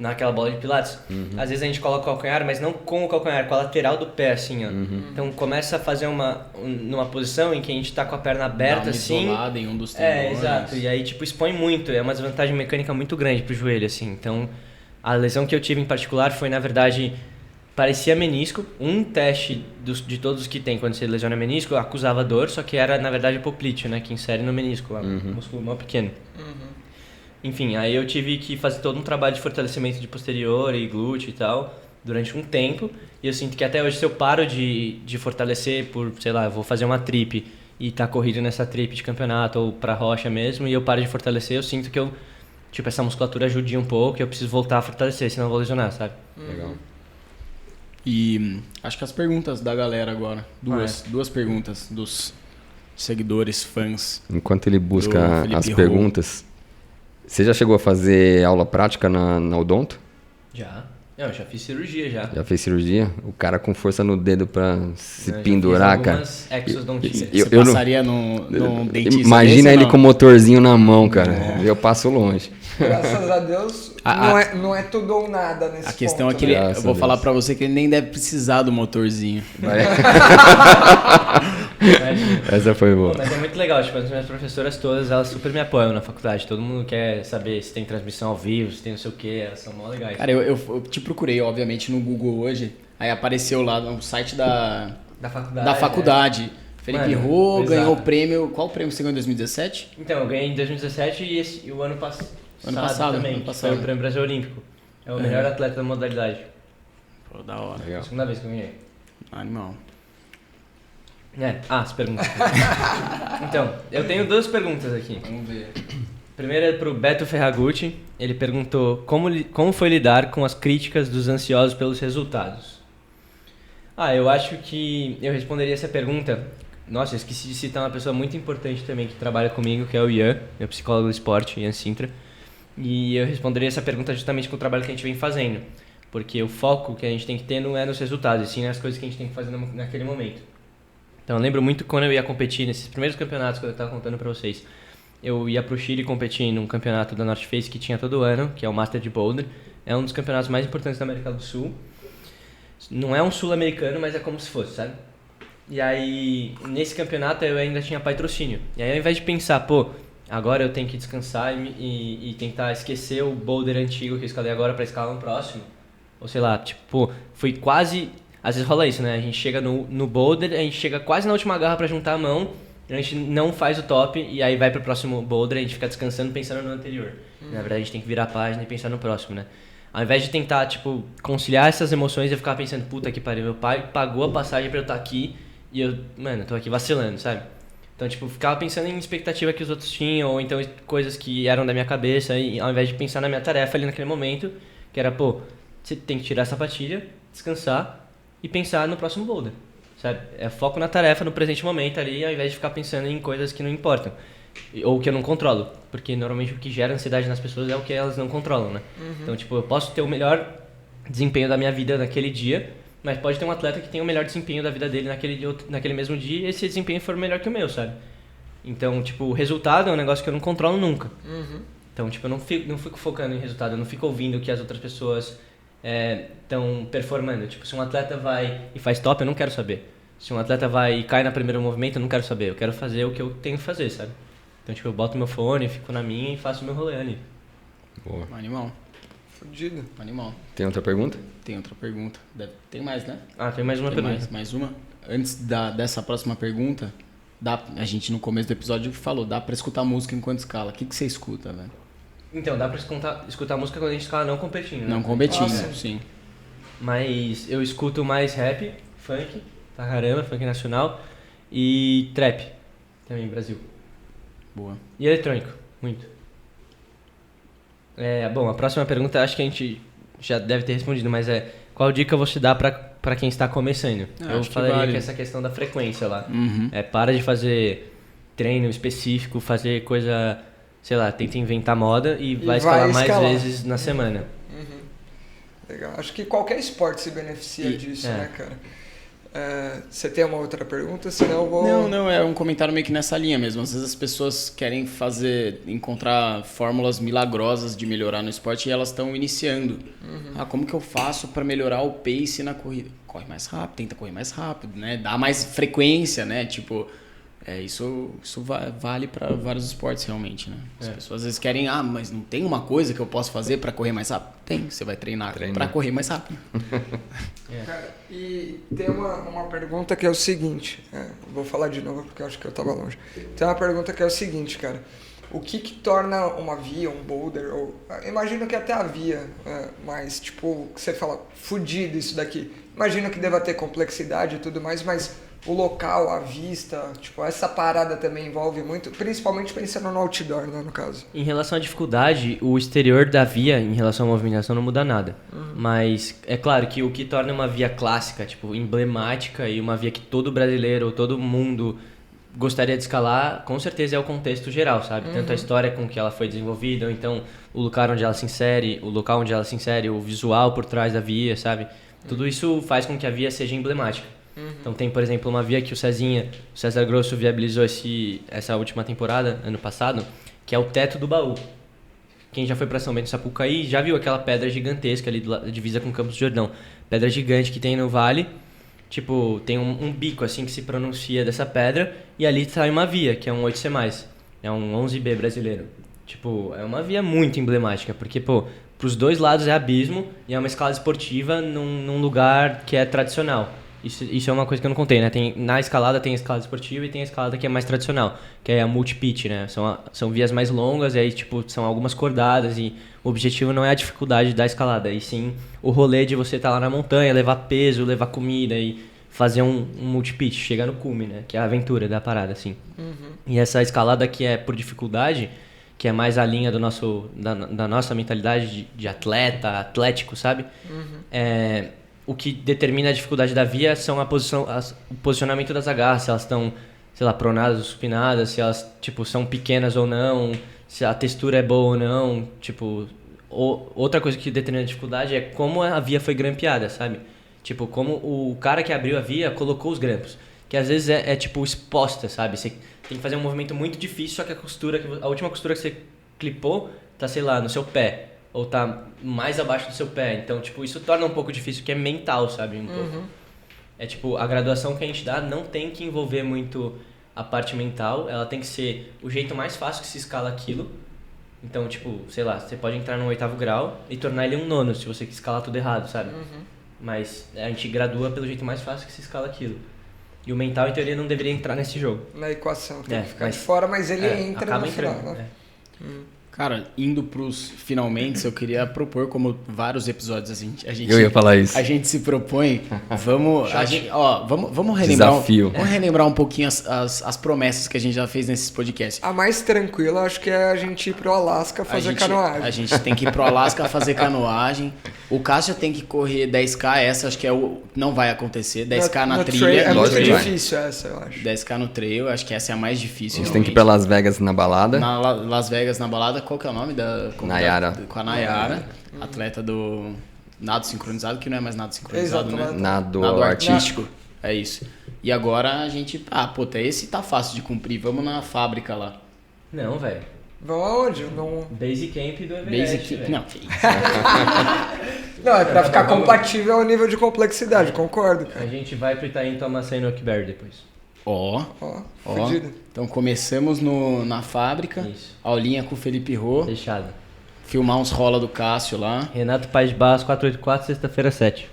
naquela bola de pilates? Às vezes a gente coloca o calcanhar, mas não com o calcanhar, com a lateral do pé, assim, ó. Então começa a fazer numa posição em que a gente tá com a perna aberta, assim... isolada em um dos tendões. Exato. E aí, tipo, expõe muito. É uma desvantagem mecânica muito grande pro joelho, assim. Então, a lesão que eu tive em particular foi, na verdade... Parecia menisco. Um teste de todos os que tem quando você lesiona menisco acusava dor, só que era na verdade poplíteo, né? Que insere no menisco, o músculo mó pequeno. Enfim, aí eu tive que fazer todo um trabalho de fortalecimento de posterior e glúteo e tal, durante um tempo. E eu sinto que até hoje, se eu paro de fortalecer por, sei lá, eu vou fazer uma trip e tá corrido nessa trip de campeonato ou pra rocha mesmo, e eu paro de fortalecer, eu sinto que essa musculatura judia um pouco e eu preciso voltar a fortalecer, senão eu vou lesionar, sabe? Legal. E acho que as perguntas da galera agora. Duas perguntas dos seguidores, fãs. Enquanto ele busca Do Felipe as Rô. perguntas, você já chegou a fazer aula prática na Odonto? Já. Não, eu já fiz cirurgia já. Já fez cirurgia? O cara com força no dedo pra se Eu já pendurar, fiz cara. algumas exodontias. Você passaria no dentista Imagina desse, ele não? com o motorzinho na mão, cara. Eu passo longe. Graças a Deus, não é tudo ou nada nesse A questão é ponto, que né? eu Graças vou a falar Deus. pra você que ele nem deve precisar do motorzinho. Essa foi boa. Pô, mas é muito legal, tipo, as minhas professoras todas, elas super me apoiam na faculdade. Todo mundo quer saber se tem transmissão ao vivo, se tem não sei o que, elas são mó legais. Cara, eu te procurei, obviamente, no Google hoje. Aí apareceu lá no site da faculdade. Felipe Mano, Rô exato. ganhou o prêmio. Qual prêmio você ganhou em 2017? Então, eu ganhei em 2017 e o ano passado também. Ano passado. Foi o Prêmio Brasil Olímpico. É o melhor atleta da modalidade. Pô, da hora. É a segunda vez que eu ganhei. Animal. As perguntas. Então, eu tenho duas perguntas aqui. Vamos ver. Primeiro é pro Beto Ferragutti. Ele perguntou como foi lidar com as críticas dos ansiosos pelos resultados. Eu acho que eu responderia essa pergunta. Nossa, eu esqueci de citar uma pessoa muito importante também que trabalha comigo, que é o Ian, meu psicólogo do esporte, Ian Sintra. E eu responderia essa pergunta justamente com o trabalho que a gente vem fazendo. Porque o foco que a gente tem que ter não é nos resultados, e sim nas coisas que a gente tem que fazer naquele momento. Então eu lembro muito quando eu ia competir nesses primeiros campeonatos que eu estava contando para vocês. Eu ia pro Chile competir num campeonato da North Face que tinha todo ano, que é o Master de Boulder. É um dos campeonatos mais importantes da América do Sul. Não é um sul-americano, mas é como se fosse, sabe? E aí, nesse campeonato eu ainda tinha patrocínio. E aí, ao invés de pensar, agora eu tenho que descansar e tentar esquecer o boulder antigo que eu escalei agora pra escalar no próximo. Ou sei lá, fui quase... Às vezes rola isso, né? A gente chega no boulder, a gente chega quase na última garra pra juntar a mão, a gente não faz o top e aí vai pro próximo boulder, a gente fica descansando pensando no anterior. Na verdade, a gente tem que virar a página e pensar no próximo, né? Ao invés de tentar, conciliar essas emoções, eu ficava pensando, puta que pariu, meu pai pagou a passagem pra eu estar aqui e eu, tô aqui vacilando, sabe? Então, tipo, ficava pensando em expectativa que os outros tinham, ou então coisas que eram da minha cabeça, e ao invés de pensar na minha tarefa ali naquele momento, que era, pô, você tem que tirar a sapatilha, descansar e pensar no próximo boulder, sabe? É foco na tarefa, no presente momento ali, ao invés de ficar pensando em coisas que não importam, ou que eu não controlo, porque normalmente o que gera ansiedade nas pessoas é o que elas não controlam, né? Então, tipo, eu posso ter o melhor desempenho da minha vida naquele dia, mas pode ter um atleta que tem o melhor desempenho da vida dele naquele mesmo dia e esse desempenho for melhor que o meu, sabe? Então, tipo, o resultado é um negócio que eu não controlo nunca. Então, tipo, eu não fico focando em resultado, eu não fico ouvindo o que as outras pessoas estão performando. Tipo, se um atleta vai e faz top, eu não quero saber. Se um atleta vai e cai no primeiro movimento, eu não quero saber. Eu quero fazer o que eu tenho que fazer, sabe? Então, tipo, eu boto meu fone, fico na minha e faço meu rolê ali. Boa. Animal. Fudido. Animal. Tem outra pergunta? Tem outra pergunta. Tem mais, né? Tem mais uma pergunta. Mais uma. Antes dessa próxima pergunta, a gente no começo do episódio falou, dá pra escutar música enquanto escala. O que você escuta, velho? Então, dá pra escutar música quando a gente escala não competindo, né? Não competindo, sim. Mas eu escuto mais rap, funk, pra caramba, funk nacional, e trap, também, Brasil. Boa. E eletrônico, muito. Bom, a próxima pergunta acho que a gente já deve ter respondido, mas qual dica você dá pra quem está começando? Eu falaria que essa questão da frequência lá. Para de fazer treino específico, fazer coisa, sei lá, tenta inventar moda e vai escalar mais vezes na semana. Legal. Acho que qualquer esporte se beneficia disso, né, cara? Você tem uma outra pergunta? Senão eu vou... Não, é um comentário meio que nessa linha mesmo. Às vezes as pessoas querem encontrar fórmulas milagrosas de melhorar no esporte e elas estão iniciando. Como que eu faço para melhorar o pace na corrida? Corre mais rápido, tenta correr mais rápido, né? Dá mais frequência, né? Tipo, isso vale para vários esportes realmente, né? As pessoas às vezes querem, mas não tem uma coisa que eu posso fazer para correr mais rápido? Tem, você vai treinar para correr mais rápido. Cara, e tem uma pergunta que é o seguinte, vou falar de novo porque eu acho que eu estava longe. Tem uma pergunta que é o seguinte, cara, o que torna uma via, um boulder, ou imagino que até a via, mas tipo, que você fala, fudido isso daqui, imagino que deva ter complexidade e tudo mais, mas o local, a vista, tipo, essa parada também envolve muito, principalmente pensando no outdoor, né, no caso. Em relação à dificuldade, o exterior da via, em relação à movimentação, não muda nada. Mas é claro que o que torna uma via clássica, tipo, emblemática e uma via que todo brasileiro, todo mundo gostaria de escalar, com certeza é o contexto geral, sabe? Tanto a história com que ela foi desenvolvida, ou então o local onde ela se insere, o visual por trás da via, sabe? Tudo isso faz com que a via seja emblemática. Então tem, por exemplo, uma via que o César Grosso viabilizou essa última temporada, ano passado, que é o Teto do Baú. Quem já foi para São Bento do Sapucaí já viu aquela pedra gigantesca ali da divisa com Campos do Jordão. Pedra gigante que tem no vale, tipo, tem um bico assim que se pronuncia dessa pedra e ali sai uma via, que é um 8C+, é um 11B brasileiro. Tipo, é uma via muito emblemática, porque, pros dois lados é abismo e é uma escalada esportiva num lugar que é tradicional. Isso é uma coisa que eu não contei, né? Na escalada tem a escalada esportiva e tem a escalada que é mais tradicional, que é a multi-pitch, né? São vias mais longas e aí, tipo, são algumas cordadas e o objetivo não é a dificuldade da escalada, e sim o rolê de você estar lá na montanha, levar peso, levar comida e fazer um multi-pitch, chegar no cume, né? Que é a aventura da parada, assim. E essa escalada que é por dificuldade, que é mais a linha da nossa mentalidade de atleta, atlético, sabe? O que determina a dificuldade da via são o posicionamento das agarras, se elas estão, sei lá, pronadas ou supinadas, se elas, tipo, são pequenas ou não, se a textura é boa ou não, tipo... Outra coisa que determina a dificuldade é como a via foi grampeada, sabe? Tipo, como o cara que abriu a via colocou os grampos, que às vezes tipo, exposta, sabe? Você tem que fazer um movimento muito difícil, só que a última costura que você clipou tá, sei lá, no seu pé. Ou tá mais abaixo do seu pé. Então, tipo, isso torna um pouco difícil, que é mental, sabe? Pouco. É tipo, a graduação que a gente dá não tem que envolver muito a parte mental. Ela tem que ser o jeito mais fácil que se escala aquilo. Então, tipo, sei lá, você pode entrar no 8º grau e tornar ele um 9º, se você escalar tudo errado, sabe? Mas a gente gradua pelo jeito mais fácil que se escala aquilo. E o mental, em teoria, não deveria entrar nesse jogo. Na equação, tem que ficar de fora, mas ele entra no final, né? Cara, indo pros finalmente, eu queria propor, como vários episódios a gente Eu ia falar isso. A gente se propõe, vamos relembrar, Desafio. Vamos relembrar um pouquinho as promessas que a gente já fez nesses podcasts. A mais tranquila, acho que é a gente ir pro Alasca fazer canoagem. A gente tem que ir pro Alasca fazer canoagem. O Cássio tem que correr 10K, essa acho que não vai acontecer. 10K na trilha. Trail, é muito Lógico que vai. difícil essa, eu acho. 10K no trail, acho que essa é a mais A difícil. gente tem que ir pra Las Vegas na balada. Na Las Vegas, na balada, qual que é o nome da... Nayara. Com a Nayara, atleta do nado sincronizado, que não é mais nado sincronizado, Exato, né? Nado artístico. É isso. E agora a gente... esse tá fácil de cumprir. Vamos na fábrica lá. Não, velho. Vão aonde? Não... Base Camp do Everest, velho. Não, que isso. Não, é pra ficar compatível ao nível de complexidade, concordo, A cara. gente vai pro Itaim tomar açaí no Oakberry depois. Ó, Fudido. então começamos na fábrica, Isso. aulinha com o Felipe Rô, Fechado. filmar uns rola do Cássio lá. Renato Paz de Barros, 484, sexta-feira, 7.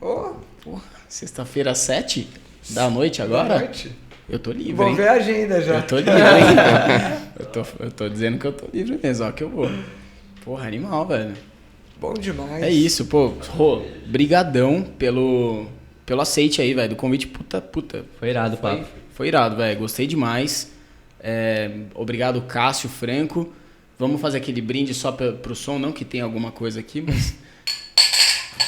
Ô, Sexta-feira, 7 da noite boa agora? noite. Eu tô livre, Vou hein? ver a agenda já. Eu tô livre, hein? eu tô dizendo que eu tô livre mesmo, ó, que eu vou. Porra, animal, velho. Bom demais. É isso, pô. Rô, brigadão pelo aceite aí, velho, do convite. Puta. Foi irado o papo. Foi irado, velho. Gostei demais. Obrigado, Cássio Franco. Vamos fazer aquele brinde só pro som, não que tem alguma coisa aqui, mas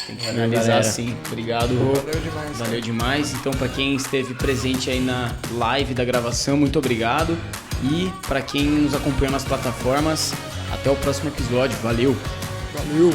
tem que finalizar galera. assim. Obrigado, Rô. Valeu demais. Valeu demais. Então, pra quem esteve presente aí na live da gravação, muito obrigado. E pra quem nos acompanha nas plataformas, até o próximo episódio. Valeu! Valeu.